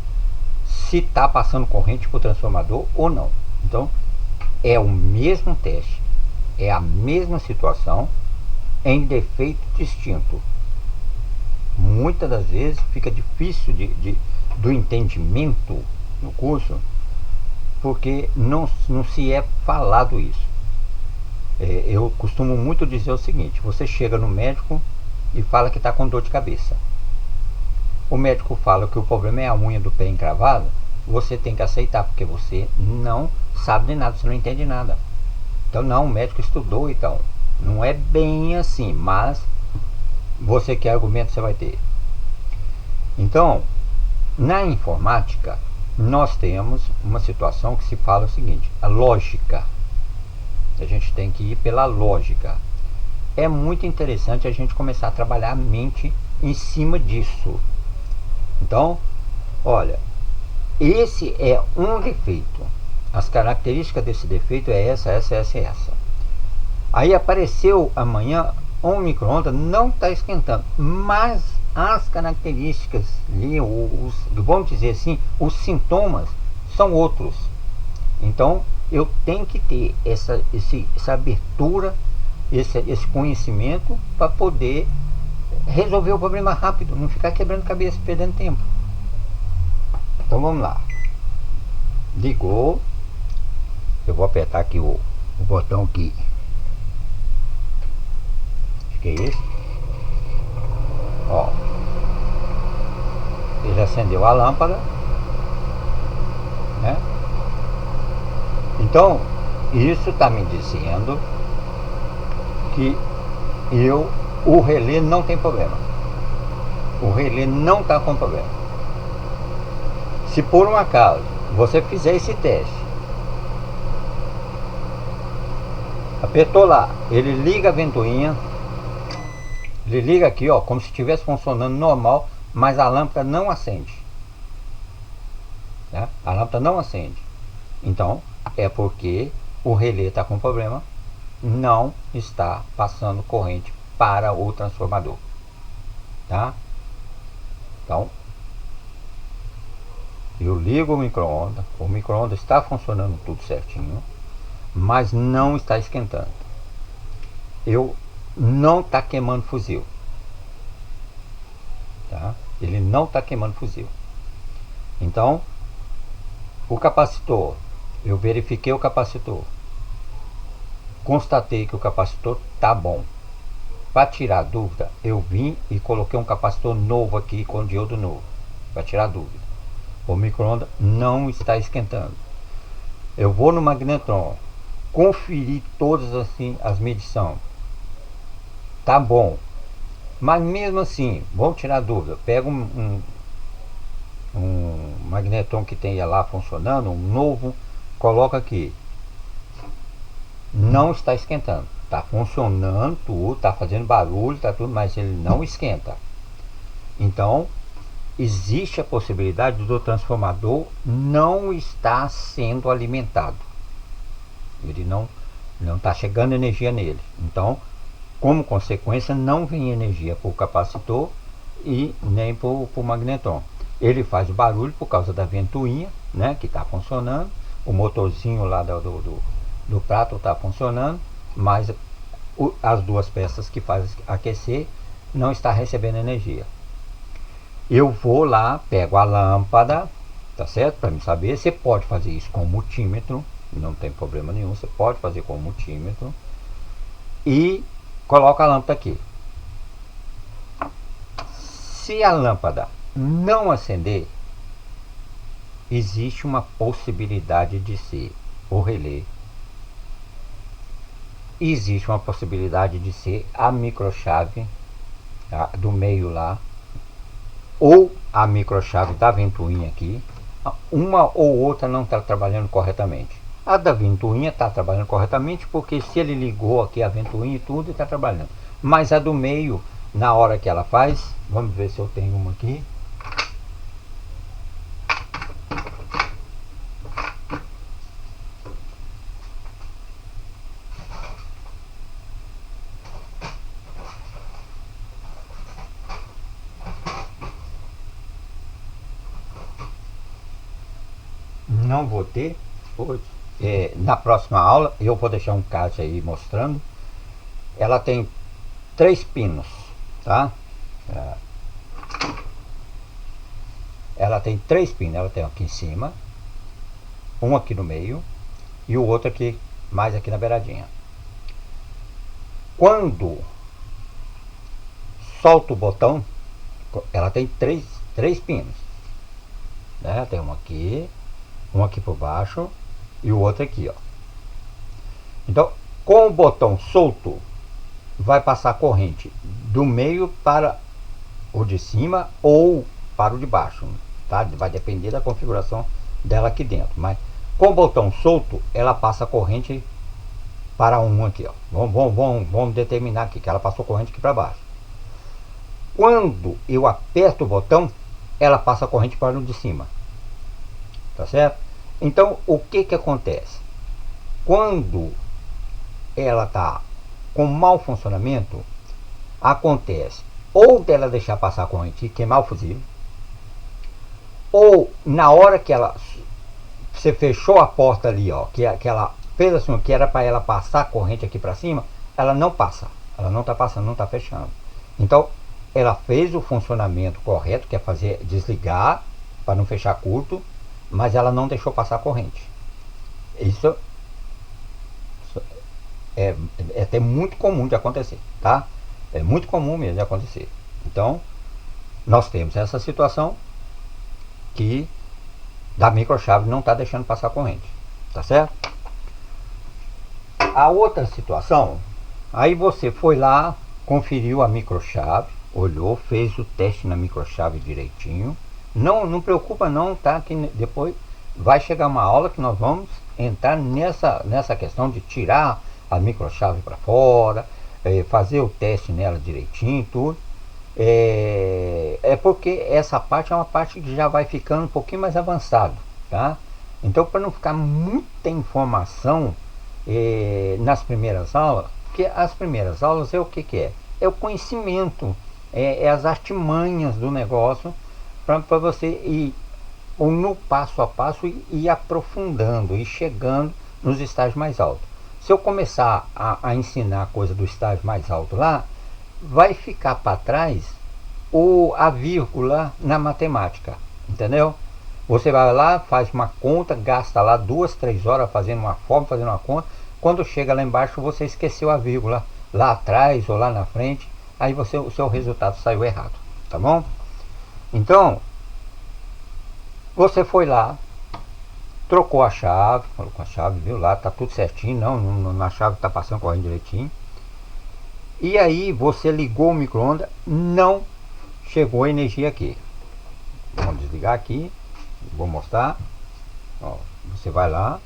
se está passando corrente para o transformador ou não. Então é o mesmo teste, é a mesma situação em defeito distinto. Muitas das vezes fica difícil do entendimento no curso, porque não se é falado isso. Eu costumo muito dizer o seguinte: você chega no médico e fala que está com dor de cabeça. O médico fala que o problema é a unha do pé encravada, você tem que aceitar, porque você não sabe de nada, você não entende nada. Então não, o médico estudou e tal. Não é bem assim, mas você quer argumento, você vai ter. Então, na informática, nós temos uma situação que se fala o seguinte: a lógica. A gente tem que ir pela lógica. É muito interessante a gente começar a trabalhar a mente em cima disso. Então, olha, esse é um defeito. As características desse defeito é essa. Aí apareceu amanhã um micro-ondas, não está esquentando, mas as características, vamos dizer assim, os sintomas são outros. Então eu tenho que ter essa abertura, esse conhecimento para poder resolver o problema rápido, não ficar quebrando cabeça, perdendo tempo. Então vamos lá. Ligou. Eu vou apertar aqui o botão aqui. Acho que é esse. Ó. Ele acendeu a lâmpada, né? Então, isso está me dizendo que o relé não tem problema. O relé não está com problema. Se por um acaso você fizer esse teste, apertou lá, ele liga a ventoinha, ele liga aqui, ó, como se estivesse funcionando normal, mas a lâmpada não acende, né? A lâmpada não acende. Então é porque o relé está com problema, não está passando corrente para o transformador, tá? Então eu ligo o micro-ondas está funcionando tudo certinho, mas não está esquentando. Não está queimando fusível, tá? Ele não está queimando fusível. Então o capacitor, eu verifiquei o capacitor, constatei que o capacitor tá bom. Para tirar a dúvida, eu vim e coloquei um capacitor novo aqui com diodo novo, para tirar a dúvida. O micro-ondas não está esquentando. Eu vou no magnetron, conferir todas assim as medições. Tá bom. Mas mesmo assim, vamos tirar a dúvida. Pega um magnetron que tenha lá funcionando, um novo, coloca aqui. Não está esquentando. Está funcionando tudo, está fazendo barulho, está tudo, mas ele não esquenta. Então, existe a possibilidade do transformador não estar sendo alimentado. Ele não está chegando energia nele. Então, como consequência, não vem energia para o capacitor e nem para o magnetron. Ele faz barulho por causa da ventoinha, né, que está funcionando. O motorzinho lá do prato está funcionando, mas as duas peças que fazem aquecer não está recebendo energia. Eu vou lá, pego a lâmpada, tá certo? Para me saber, você pode fazer isso com multímetro, não tem problema nenhum, você pode fazer com multímetro e coloca a lâmpada aqui. Se a lâmpada não acender, existe uma possibilidade de ser o relé, existe uma possibilidade de ser a microchave, tá, do meio lá, ou a microchave da ventoinha aqui. Uma ou outra não está trabalhando corretamente. A da ventoinha está trabalhando corretamente, porque se ele ligou aqui a ventoinha e tudo, está trabalhando. Mas a do meio, na hora que ela faz, vamos ver se eu tenho uma aqui. Não vou ter hoje. Na próxima aula eu vou deixar um card aí mostrando. Ela tem 3 pinos, tá? Ela tem 3 pinos. Ela tem aqui em cima, um aqui no meio e o outro aqui, mais aqui na beiradinha. Quando solta o botão, ela tem 3 pinos, né? Tem um aqui por baixo e o outro aqui, ó. Então, com o botão solto, vai passar a corrente do meio para o de cima ou para o de baixo, tá? Vai depender da configuração dela aqui dentro, mas com o botão solto, ela passa a corrente para um aqui, ó. Vamos determinar aqui que ela passou corrente aqui para baixo. Quando eu aperto o botão, ela passa a corrente para o de cima, tá certo? Então, o que acontece? Quando ela está com mau funcionamento, acontece ou dela deixar passar a corrente e queimar o fusível, ou na hora que você fechou a porta ali, ó, que ela fez assim, que era para ela passar a corrente aqui para cima, ela não passa, ela não está passando, não está fechando. Então, ela fez o funcionamento correto, que é fazer desligar para não fechar curto, mas ela não deixou passar a corrente. Isso é até muito comum de acontecer, tá? É muito comum mesmo de acontecer. Então, nós temos essa situação que da microchave não está deixando passar a corrente, tá certo? A outra situação, aí você foi lá, conferiu a microchave, olhou, fez o teste na microchave direitinho. Não preocupa não, tá? Que depois vai chegar uma aula que nós vamos entrar nessa questão de tirar a microchave para fora, fazer o teste nela direitinho, tudo. Porque essa parte é uma parte que já vai ficando um pouquinho mais avançado, tá? Então, para não ficar muita informação nas primeiras aulas, porque as primeiras aulas é o que é? É o conhecimento, é as artimanhas do negócio, para você ir no passo a passo e ir aprofundando e chegando nos estágios mais altos. Se eu começar a ensinar a coisa do estágio mais alto lá, vai ficar para trás a vírgula na matemática, entendeu? Você vai lá, faz uma conta, gasta lá 2, 3 horas fazendo uma forma, fazendo uma conta. quando chega lá embaixo você esqueceu a vírgula lá atrás ou lá na frente, aí o seu resultado saiu errado, tá bom? Então você foi lá, trocou a chave, colocou a chave, viu lá, tá tudo certinho, na chave tá passando correndo direitinho. E aí você ligou o micro-ondas, não chegou a energia aqui. Vamos desligar aqui, vou mostrar. Ó, você vai lá,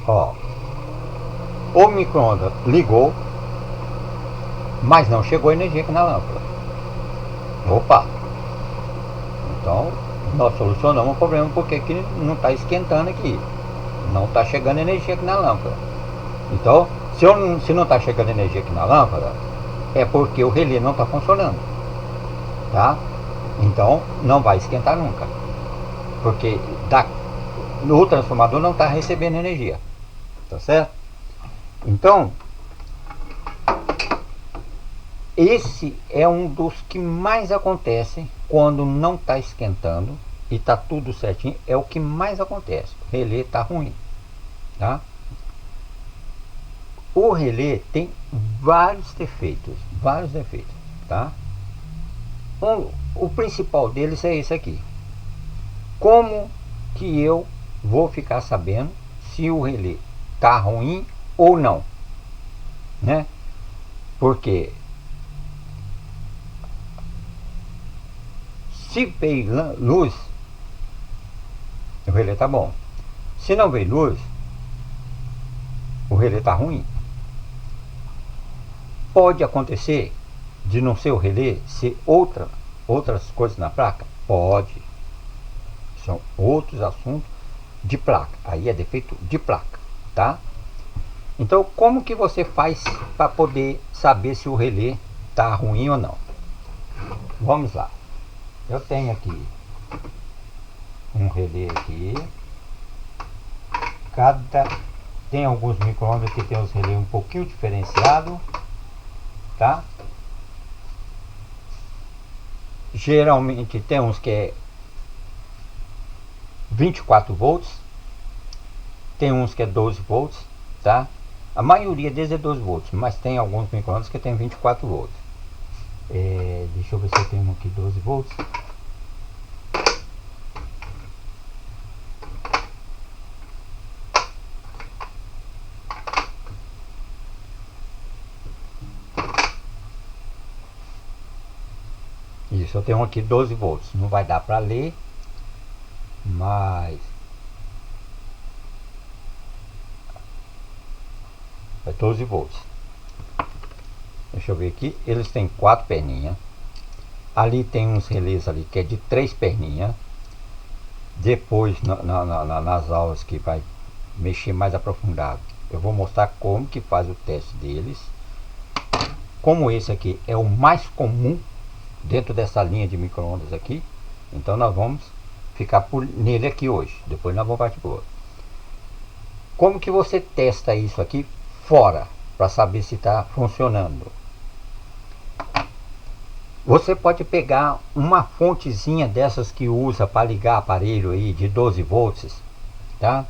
ó, o micro-ondas ligou, mas não chegou a energia aqui na lâmpada. Opa! Então nós solucionamos o problema, porque aqui não está esquentando aqui, não está chegando energia aqui na lâmpada. Então se não está chegando energia aqui na lâmpada, é porque o relé não está funcionando, tá? Então não vai esquentar nunca, porque o transformador não está recebendo energia, tá certo? Então esse é um dos que mais acontece quando não está esquentando e está tudo certinho. É o que mais acontece. O relé está ruim, tá? O relé tem vários defeitos, tá? O principal deles é esse aqui. Como que eu vou ficar sabendo se o relé está ruim ou não, né? Porque se veio luz, o relé tá bom. Se não veio luz, o relé tá ruim. Pode acontecer de não ser o relé, ser outras coisas na placa? Pode. São outros assuntos de placa. Aí é defeito de placa, tá? Então como que você faz para poder saber se o relé tá ruim ou não? Vamos lá. Eu tenho aqui um relé aqui. Tem alguns micro-ondas que tem os relés um pouquinho diferenciado, tá? Geralmente tem uns que é 24 volts, tem uns que é 12 volts, tá? A maioria deles é 12 volts, mas tem alguns micro-ondas que tem 24 volts. Deixa eu ver se eu tenho aqui 12 volts. Isso, eu tenho aqui 12 volts. Não vai dar para ler, mas é 12 volts. Deixa eu ver aqui. Eles têm 4 perninhas. Ali tem uns relés ali que é de 3 perninhas. Depois nas aulas que vai mexer mais aprofundado, eu vou mostrar como que faz o teste deles. Como esse aqui é o mais comum dentro dessa linha de micro-ondas aqui, então nós vamos ficar nele aqui hoje. Depois nós vamos partir para o outro. Como que você testa isso aqui fora para saber se está funcionando? Você pode pegar uma fontezinha dessas que usa para ligar aparelho aí de 12 volts, tá?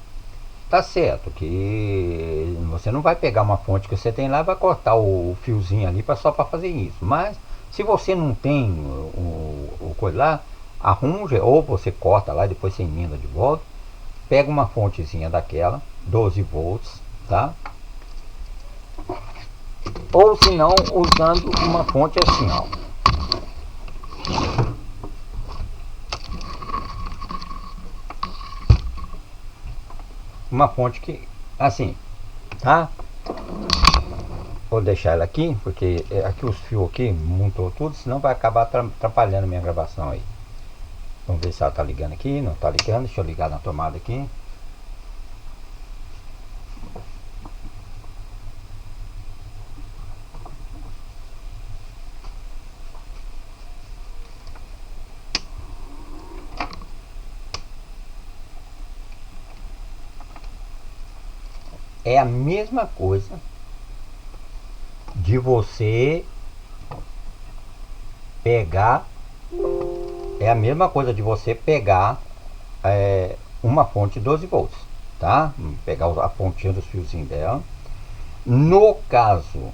Tá certo que você não vai pegar uma fonte que você tem lá e vai cortar o fiozinho ali só para fazer isso. Mas se você não tem o coisa lá, arruma, ou você corta lá e depois você emenda de volta. Pega uma fontezinha daquela, 12 volts, tá? Ou se não, usando uma fonte assim, ó. Uma fonte que, assim, tá? Vou deixar ela aqui, porque aqui os fios aqui montou tudo, senão vai acabar atrapalhando minha gravação aí. Vamos ver se ela tá ligando aqui. Não tá ligando, deixa eu ligar na tomada aqui. É a mesma coisa de você pegar, uma fonte de 12 volts, tá? Vamos pegar a pontinha dos fiozinhos dela. No caso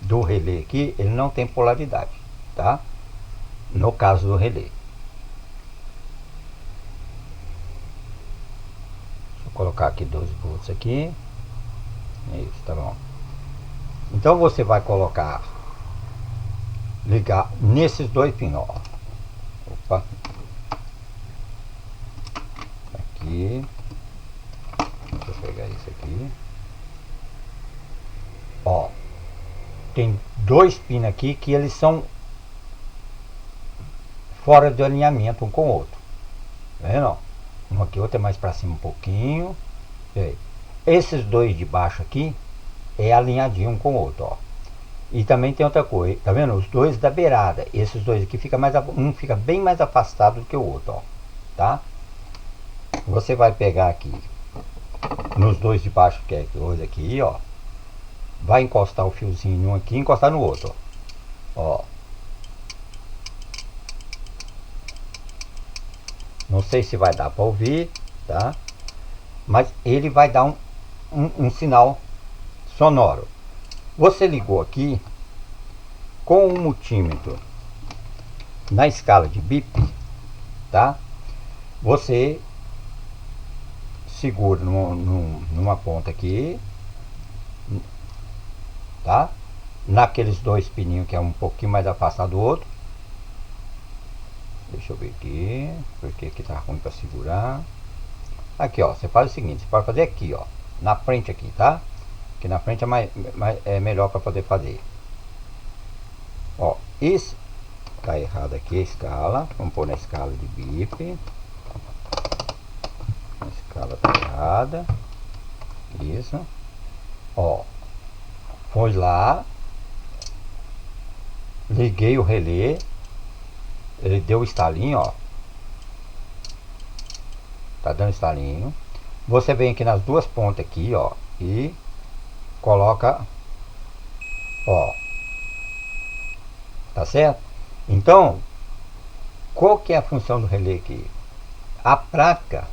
do relé aqui, ele não tem polaridade, tá? No caso do relé. Deixa eu colocar aqui 12 volts aqui. Isso, tá bom. Então você vai colocar, ligar nesses dois pinos, ó. Opa. Aqui. Deixa eu pegar isso aqui. Ó. Tem dois pinos aqui que eles são fora de alinhamento um com o outro. Tá vendo? Um aqui, outro é mais para cima um pouquinho. Esses dois de baixo aqui é alinhadinho um com o outro, ó. E também tem outra coisa, tá vendo? Os dois da beirada, esses dois aqui fica mais, um fica bem mais afastado do que o outro, ó, tá? Você vai pegar aqui nos dois de baixo, que é dois aqui, ó. Vai encostar o fiozinho em um aqui e encostar no outro, ó. Não sei se vai dar para ouvir, tá? Mas ele vai dar um sinal sonoro. Você ligou aqui com o multímetro na escala de bip, tá? Você segura numa ponta aqui, tá? Naqueles dois pininhos que é um pouquinho mais afastado do outro. Deixa eu ver aqui, porque aqui tá ruim para segurar. Aqui, ó, você faz o seguinte, você pode fazer aqui, ó, na frente aqui, tá? Aqui na frente é melhor para poder fazer. Ó, isso tá errado aqui a escala. Vamos pôr na escala de bip. A escala tá errada. Isso. Ó, foi lá, liguei o relé. Ele deu o estalinho, ó. Tá dando estalinho. Você vem aqui nas duas pontas aqui, ó, e coloca, ó. Tá certo? Então, qual que é a função do relé aqui? A placa,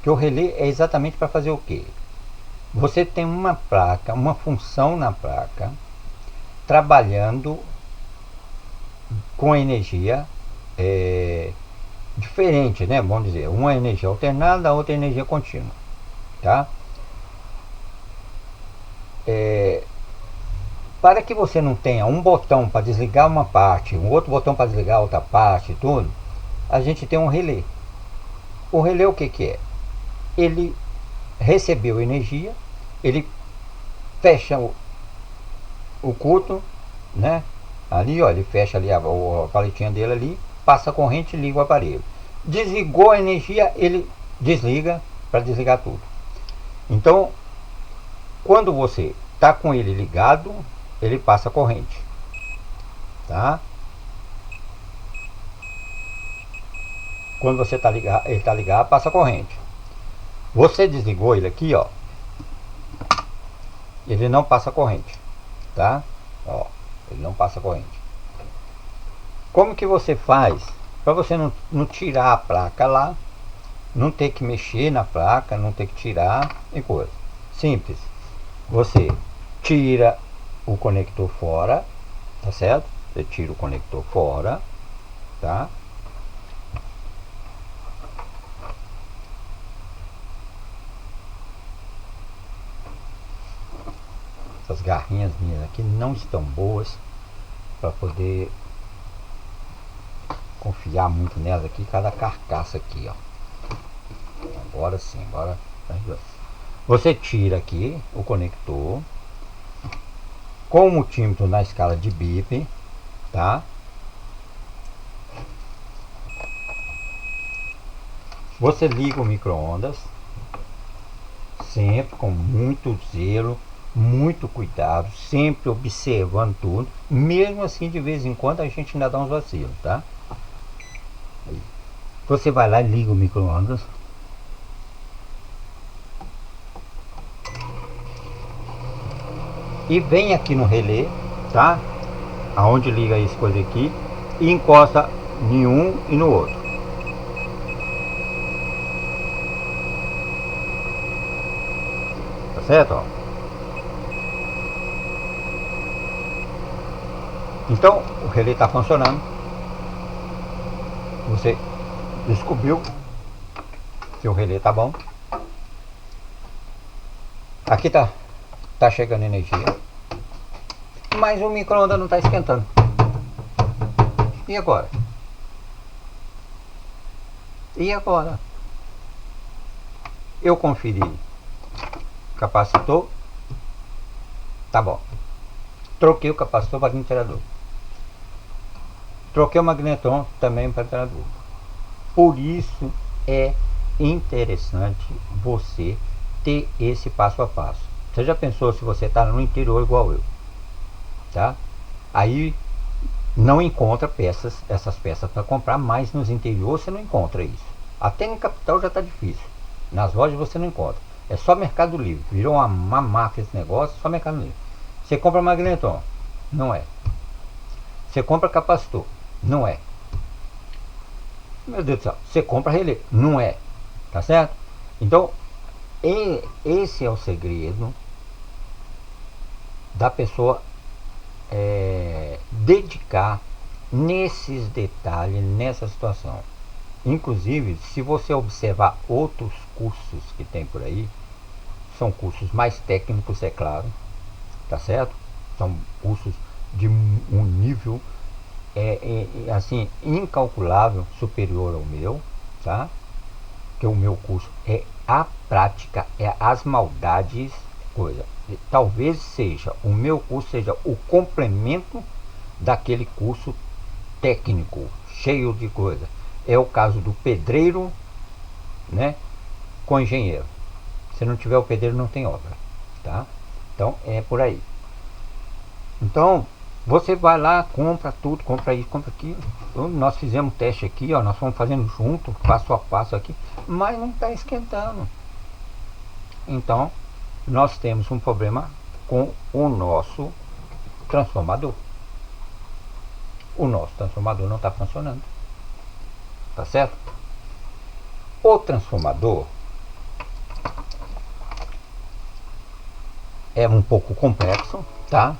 que o relé é exatamente para fazer o quê? Você tem uma placa, uma função na placa, trabalhando com energia diferente, né? Vamos dizer, uma energia alternada, a outra energia contínua, tá? Para que você não tenha um botão para desligar uma parte, um outro botão para desligar outra parte, tudo, a gente tem um relé. O relé o que que é? Ele recebeu energia, ele fecha o curto, né? Ali, ó, ele fecha ali a paletinha dele ali, passa a corrente e liga o aparelho. Desligou a energia, ele desliga para desligar tudo. Então, quando você tá com ele ligado, ele passa a corrente, tá? Quando você tá ligado, ele tá ligado, passa a corrente. Você desligou ele aqui, ó, ele não passa a corrente, tá? Ó, ele não passa a corrente. Como que você faz para você não tirar a placa lá, não ter que mexer na placa, não ter que tirar e coisa? Simples. Você tira o conector fora, tá certo? Você tira o conector fora, tá? Essas garrinhas minhas aqui não estão boas para poder confiar muito nelas aqui, cada carcaça aqui, ó. Agora sim, agora você tira aqui o conector com o multímetro na escala de bip, tá? Você liga o micro-ondas, sempre com muito zelo, muito cuidado, sempre observando tudo. Mesmo assim, de vez em quando a gente ainda dá uns vacilos, tá? Você vai lá e liga o micro-ondas. E vem aqui no relé, tá? Aonde liga isso coisa aqui, e encosta em um e no outro. certo? Ó. Então o relé está funcionando. Você descobriu que o relé tá bom. Aqui tá chegando energia, mas o micro-ondas não está esquentando. E agora? E agora? Eu conferi capacitor, tá bom. Troquei o capacitor para ventilador. Troquei o magnetron também para ventilador. Por isso é interessante você ter esse passo a passo. Você já pensou se você está no interior igual eu, tá? Aí não encontra essas peças para comprar, mas nos interiores você não encontra isso. Até no capital já está difícil. Nas lojas você não encontra. É só Mercado Livre. Virou uma máfia esse negócio, só Mercado Livre. Você compra magnetron? Não é. Você compra capacitor? Não é. Meu Deus do céu, você compra relé? Não é. Tá certo? Então, esse é o segredo da pessoa dedicar nesses detalhes, nessa situação. Inclusive, se você observar outros cursos que tem por aí, são cursos mais técnicos, é claro, tá certo? São cursos de um nível assim incalculável, superior ao meu, tá? Que o meu curso é a prática, é as maldades, coisa. Talvez seja o meu curso seja o complemento daquele curso técnico, cheio de coisa. É o caso do pedreiro, né, com engenheiro. Se não tiver o pedreiro, não tem obra, tá? Então é por aí. Então você vai lá, compra tudo, compra isso, compra aquilo. Nós fizemos teste aqui, ó, nós fomos fazendo junto, passo a passo aqui, mas não está esquentando. Então nós temos um problema com o nosso transformador. O nosso transformador não está funcionando, tá certo? O transformador é um pouco complexo, tá?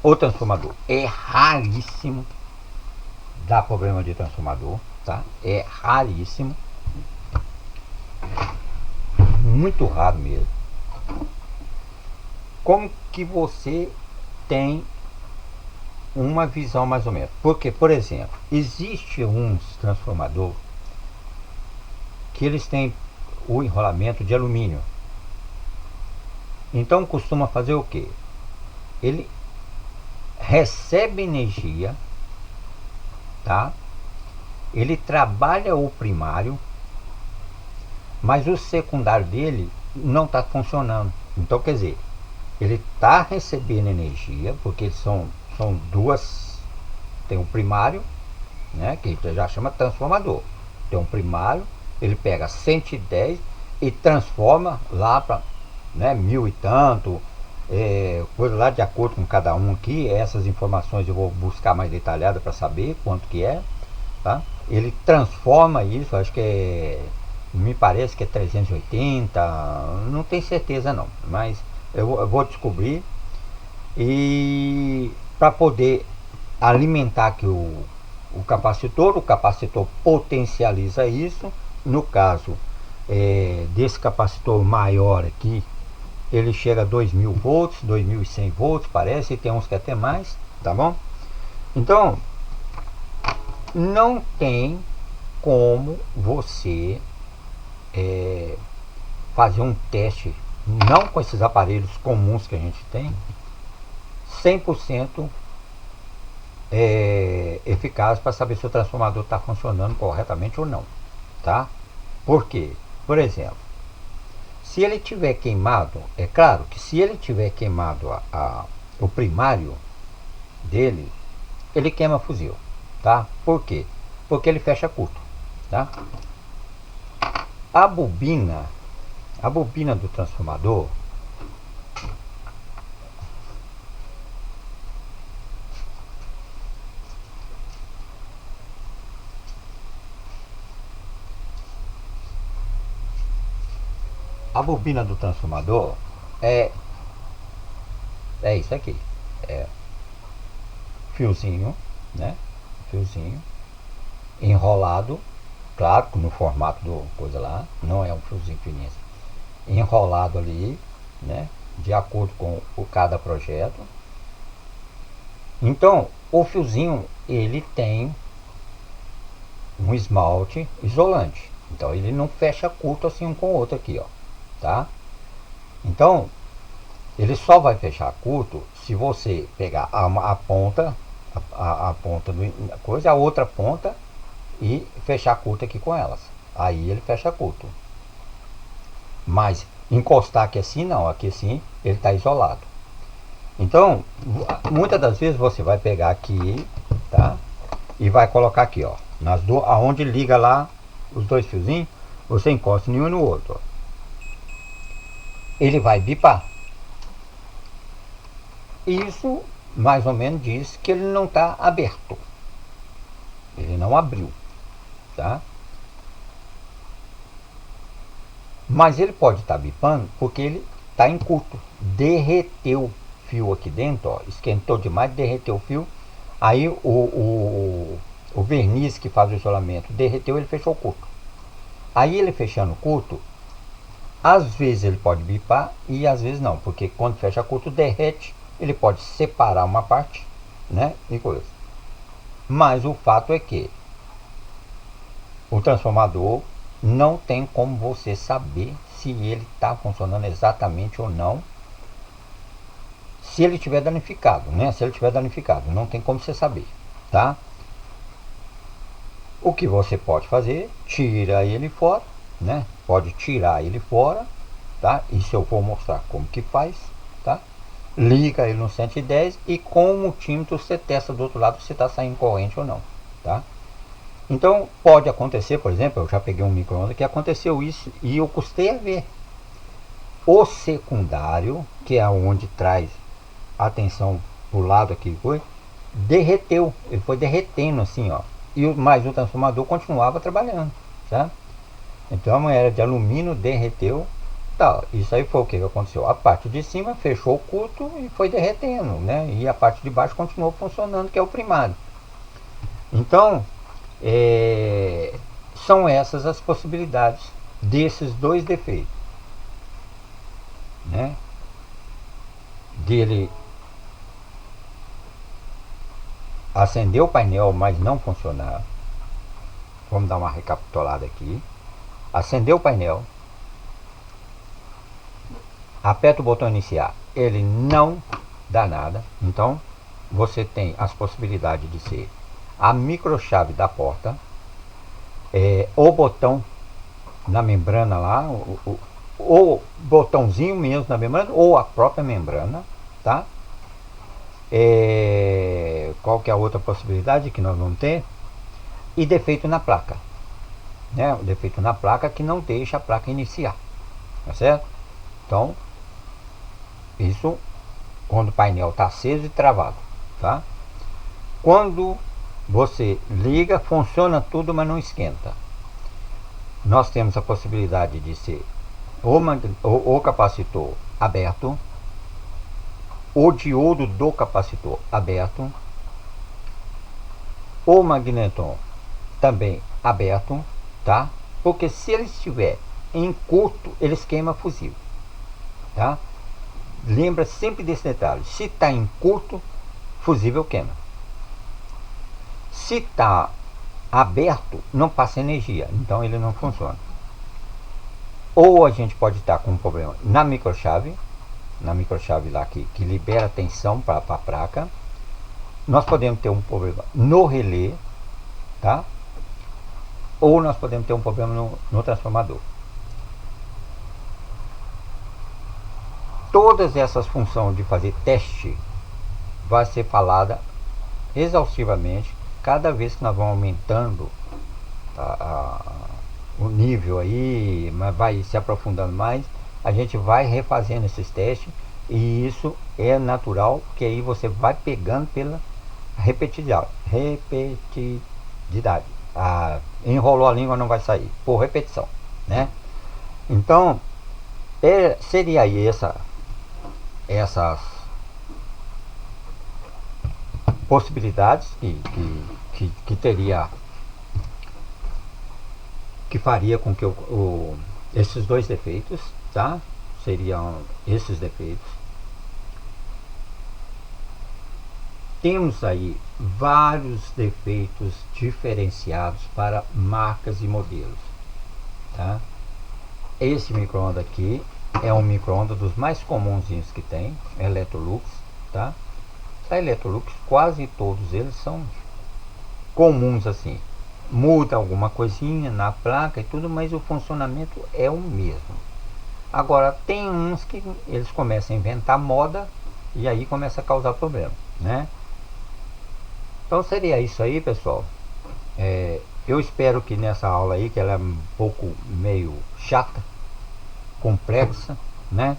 O transformador é raríssimo, dá problema de transformador, tá? É raríssimo, muito raro mesmo. Como que você tem uma visão mais ou menos? Porque, por exemplo, existe uns transformador que eles têm o enrolamento de alumínio. Então costuma fazer o que? Ele recebe energia, tá? Ele trabalha o primário, mas o secundário dele não está funcionando. Então quer dizer, ele está recebendo energia, porque são duas, tem um primário, né, que já chama transformador. Tem um primário, ele pega 110 e transforma lá para, né, 1000 e tanto, coisa lá de acordo com cada um aqui. Essas informações eu vou buscar mais detalhada para saber quanto que é, tá? Ele transforma isso, acho que me parece que é 380, não tenho certeza não, mas eu vou descobrir, e para poder alimentar aqui o capacitor potencializa isso. No caso desse capacitor maior aqui, ele chega a 2000 volts, 2100 volts parece, e tem uns que até mais, tá bom? Então não tem como você fazer um teste, não com esses aparelhos comuns que a gente tem, 100% eficaz para saber se o transformador está funcionando corretamente ou não, tá? Por quê? Por exemplo, se ele tiver queimado, é claro que se ele tiver queimado o primário dele, ele queima fuzil, tá? Por quê? Porque ele fecha curto, tá? A bobina do transformador, é, é isso aqui. É fiozinho, né? Fiozinho enrolado, claro, no formato do coisa lá, não é um fiozinho fininho, enrolado ali, né? De acordo com cada projeto. Então, o fiozinho ele tem um esmalte isolante. Então ele não fecha curto assim um com o outro aqui, ó, tá? Então ele só vai fechar curto se você pegar a ponta, a ponta do coisa, a outra ponta e fechar curto aqui com elas. Aí ele fecha curto. Mas encostar aqui assim não, aqui assim ele está isolado. Então, muitas das vezes você vai pegar aqui, tá? E vai colocar aqui, ó, nas duas, aonde liga lá os dois fiozinhos, você encosta nenhum no outro, ó. Ele vai bipar. Isso mais ou menos diz que ele não está aberto. Ele não abriu, tá? Mas ele pode estar bipando porque ele está em curto. Derreteu o fio aqui dentro, ó, esquentou demais, derreteu o fio. Aí o verniz que faz o isolamento derreteu, ele fechou o curto. Aí ele fechando o curto, às vezes ele pode bipar e às vezes não, porque quando fecha curto derrete, ele pode separar uma parte, né, e coisa. Mas o fato é que o transformador não tem como você saber se ele está funcionando exatamente ou não. Se ele estiver danificado, né? Se ele estiver danificado, não tem como você saber, tá? O que você pode fazer, tira ele fora, né? Pode tirar ele fora, tá? Isso eu vou mostrar como que faz, tá? Liga ele no 110 e com o multímetro você testa do outro lado se está saindo corrente ou não, tá? Então pode acontecer, por exemplo, eu já peguei um micro-ondas que aconteceu isso e eu custei a ver. O secundário, que é onde traz a tensão pro lado aqui, foi, derreteu, ele foi derretendo assim, ó. Mas o transformador continuava trabalhando, tá? Então era de alumínio, derreteu. Tá, isso aí foi o que aconteceu. A parte de cima fechou o curto e foi derretendo, né? E a parte de baixo continuou funcionando, que é o primário. Então, são essas as possibilidades desses dois defeitos, né? Dele acender o painel, mas não funcionar. Vamos dar uma recapitulada aqui. Acender o painel, aperta o botão iniciar, ele não dá nada. Então você tem as possibilidades de ser a microchave da porta, o botão na membrana lá, o botãozinho mesmo na membrana, ou a própria membrana, tá? Qual que é a outra possibilidade que nós vamos ter? E defeito na placa, né? O defeito na placa que não deixa a placa iniciar, tá certo? Então, isso quando o painel está aceso e travado, tá? Quando você liga, funciona tudo, mas não esquenta. Nós temos a possibilidade de ser o capacitor aberto, o diodo do capacitor aberto, o magneton também aberto, tá? Porque se ele estiver em curto, ele queima fusível, tá? Lembra sempre desse detalhe. Se está em curto, fusível queima. Se está aberto, não passa energia, então ele não funciona. Ou a gente pode estar com um problema na microchave lá que libera tensão para a placa. Nós podemos ter um problema no relé, tá? Ou nós podemos ter um problema no transformador. Todas essas funções de fazer teste vai ser falada exaustivamente cada vez que nós vamos aumentando o nível aí, mas vai se aprofundando mais, a gente vai refazendo esses testes e isso é natural, porque aí você vai pegando pela repetitividade. Enrolou a língua, não vai sair, por repetição, né? Então, seria aí essas possibilidades que teria, que faria com que esses dois defeitos, tá? Seriam esses defeitos. Temos aí vários defeitos diferenciados para marcas e modelos, tá? Esse micro-ondas aqui é um micro-ondas dos mais comunzinhos que tem, Electrolux, tá? Da Electrolux, quase todos eles são comuns assim. Muda alguma coisinha na placa e tudo, mas o funcionamento é o mesmo. Agora tem uns que eles começam a inventar moda e aí começa a causar problema, né? Então seria isso aí, pessoal. Eu espero que nessa aula aí, que ela é um pouco meio chata, complexa, né?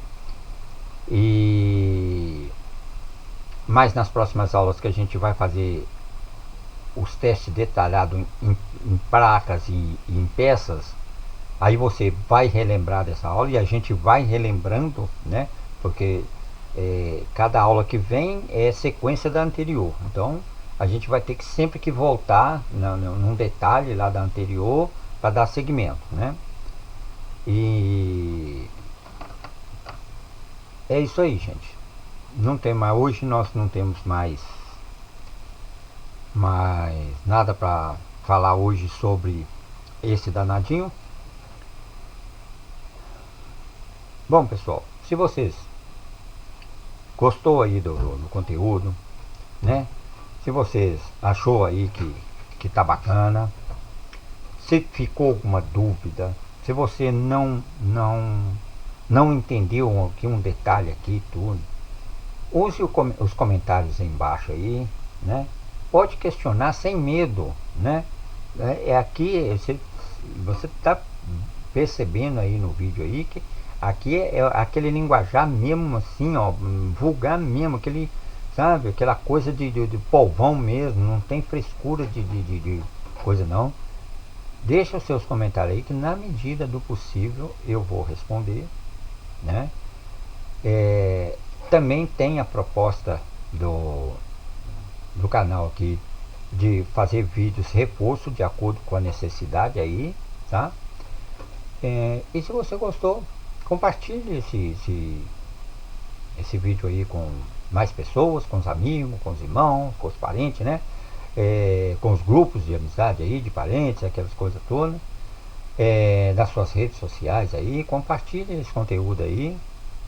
Mas nas próximas aulas que a gente vai fazer os testes detalhados em placas e em peças, aí você vai relembrar dessa aula e a gente vai relembrando, né? Porque cada aula que vem é sequência da anterior. Então a gente vai ter que sempre que voltar num detalhe lá da anterior para dar seguimento, né? E é isso aí, gente. Não tem mais, hoje nós não temos mais nada para falar hoje sobre esse danadinho. Bom, pessoal, se vocês gostou aí do conteúdo, né? Se vocês achou aí que tá bacana, se ficou alguma dúvida, se você não entendeu aqui um detalhe aqui tudo, use os comentários aí embaixo aí, né? Pode questionar sem medo, né? Aqui você está percebendo aí no vídeo aí que aqui é aquele linguajar mesmo assim, ó, vulgar mesmo, aquele, sabe, aquela coisa de povão mesmo, não tem frescura de coisa não. Deixa os seus comentários aí que na medida do possível eu vou responder, né? Também tem a proposta do canal aqui de fazer vídeos reforço de acordo com a necessidade aí, tá? E se você gostou, compartilhe esse vídeo aí com mais pessoas, com os amigos, com os irmãos, com os parentes, né? Com os grupos de amizade aí, de parentes, aquelas coisas todas. Das suas redes sociais aí, compartilhe esse conteúdo aí,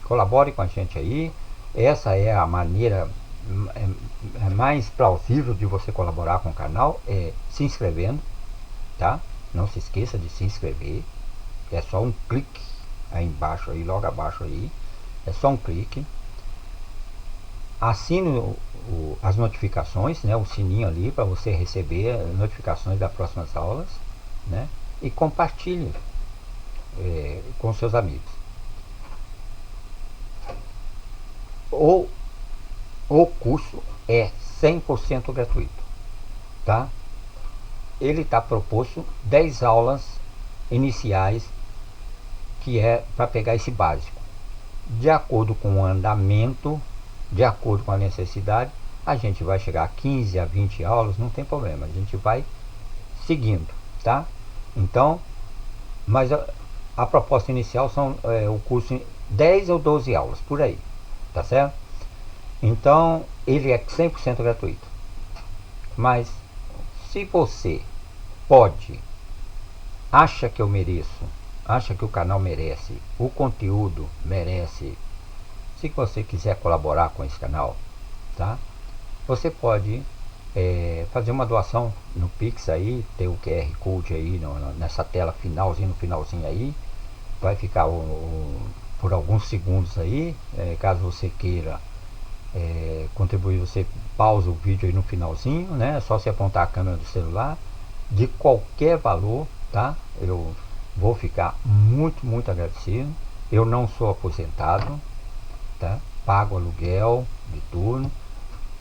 colabore com a gente aí. Essa é a maneira mais plausível de você colaborar com o canal, se inscrevendo, tá? Não se esqueça de se inscrever, é só um clique aí embaixo, aí logo abaixo aí, é só um clique. Assine as notificações, né, o sininho ali para você receber notificações das próximas aulas, né? E compartilhe com seus amigos. O curso é 100% gratuito, tá? Ele está proposto 10 aulas iniciais, que é para pegar esse básico. De acordo com o andamento, de acordo com a necessidade, a gente vai chegar a 15 a 20 aulas, não tem problema, a gente vai seguindo, tá? Então, mas a proposta inicial são o curso 10 ou 12 aulas, por aí, tá certo? Então, ele é 100% gratuito. Mas, se você acha que eu mereço, acha que o canal merece, o conteúdo merece, se você quiser colaborar com esse canal, tá? Você pode fazer uma doação no Pix aí, tem o QR Code aí nessa tela finalzinho, no finalzinho aí, vai ficar por alguns segundos aí, caso você queira contribuir, você pausa o vídeo aí no finalzinho, né? É só você apontar a câmera do celular, de qualquer valor, tá? Eu vou ficar muito agradecido. Eu não sou aposentado, tá? Pago aluguel de turno,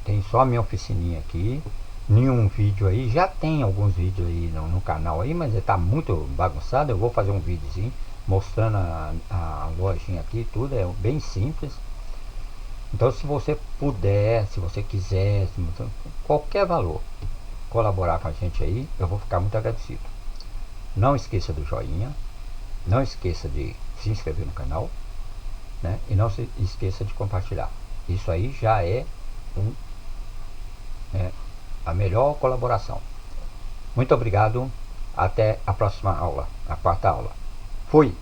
tem só a minha oficininha aqui. Nenhum vídeo aí, já tem alguns vídeos aí no canal aí, mas está muito bagunçado. Eu vou fazer um videozinho mostrando a lojinha aqui, tudo é bem simples. Então, se você puder, se você quiser, qualquer valor, colaborar com a gente aí, eu vou ficar muito agradecido. Não esqueça do joinha, não esqueça de se inscrever no canal, né? E não se esqueça de compartilhar. Isso aí já é um, é, a melhor colaboração. Muito obrigado. Até a próxima aula, a quarta aula. Fui!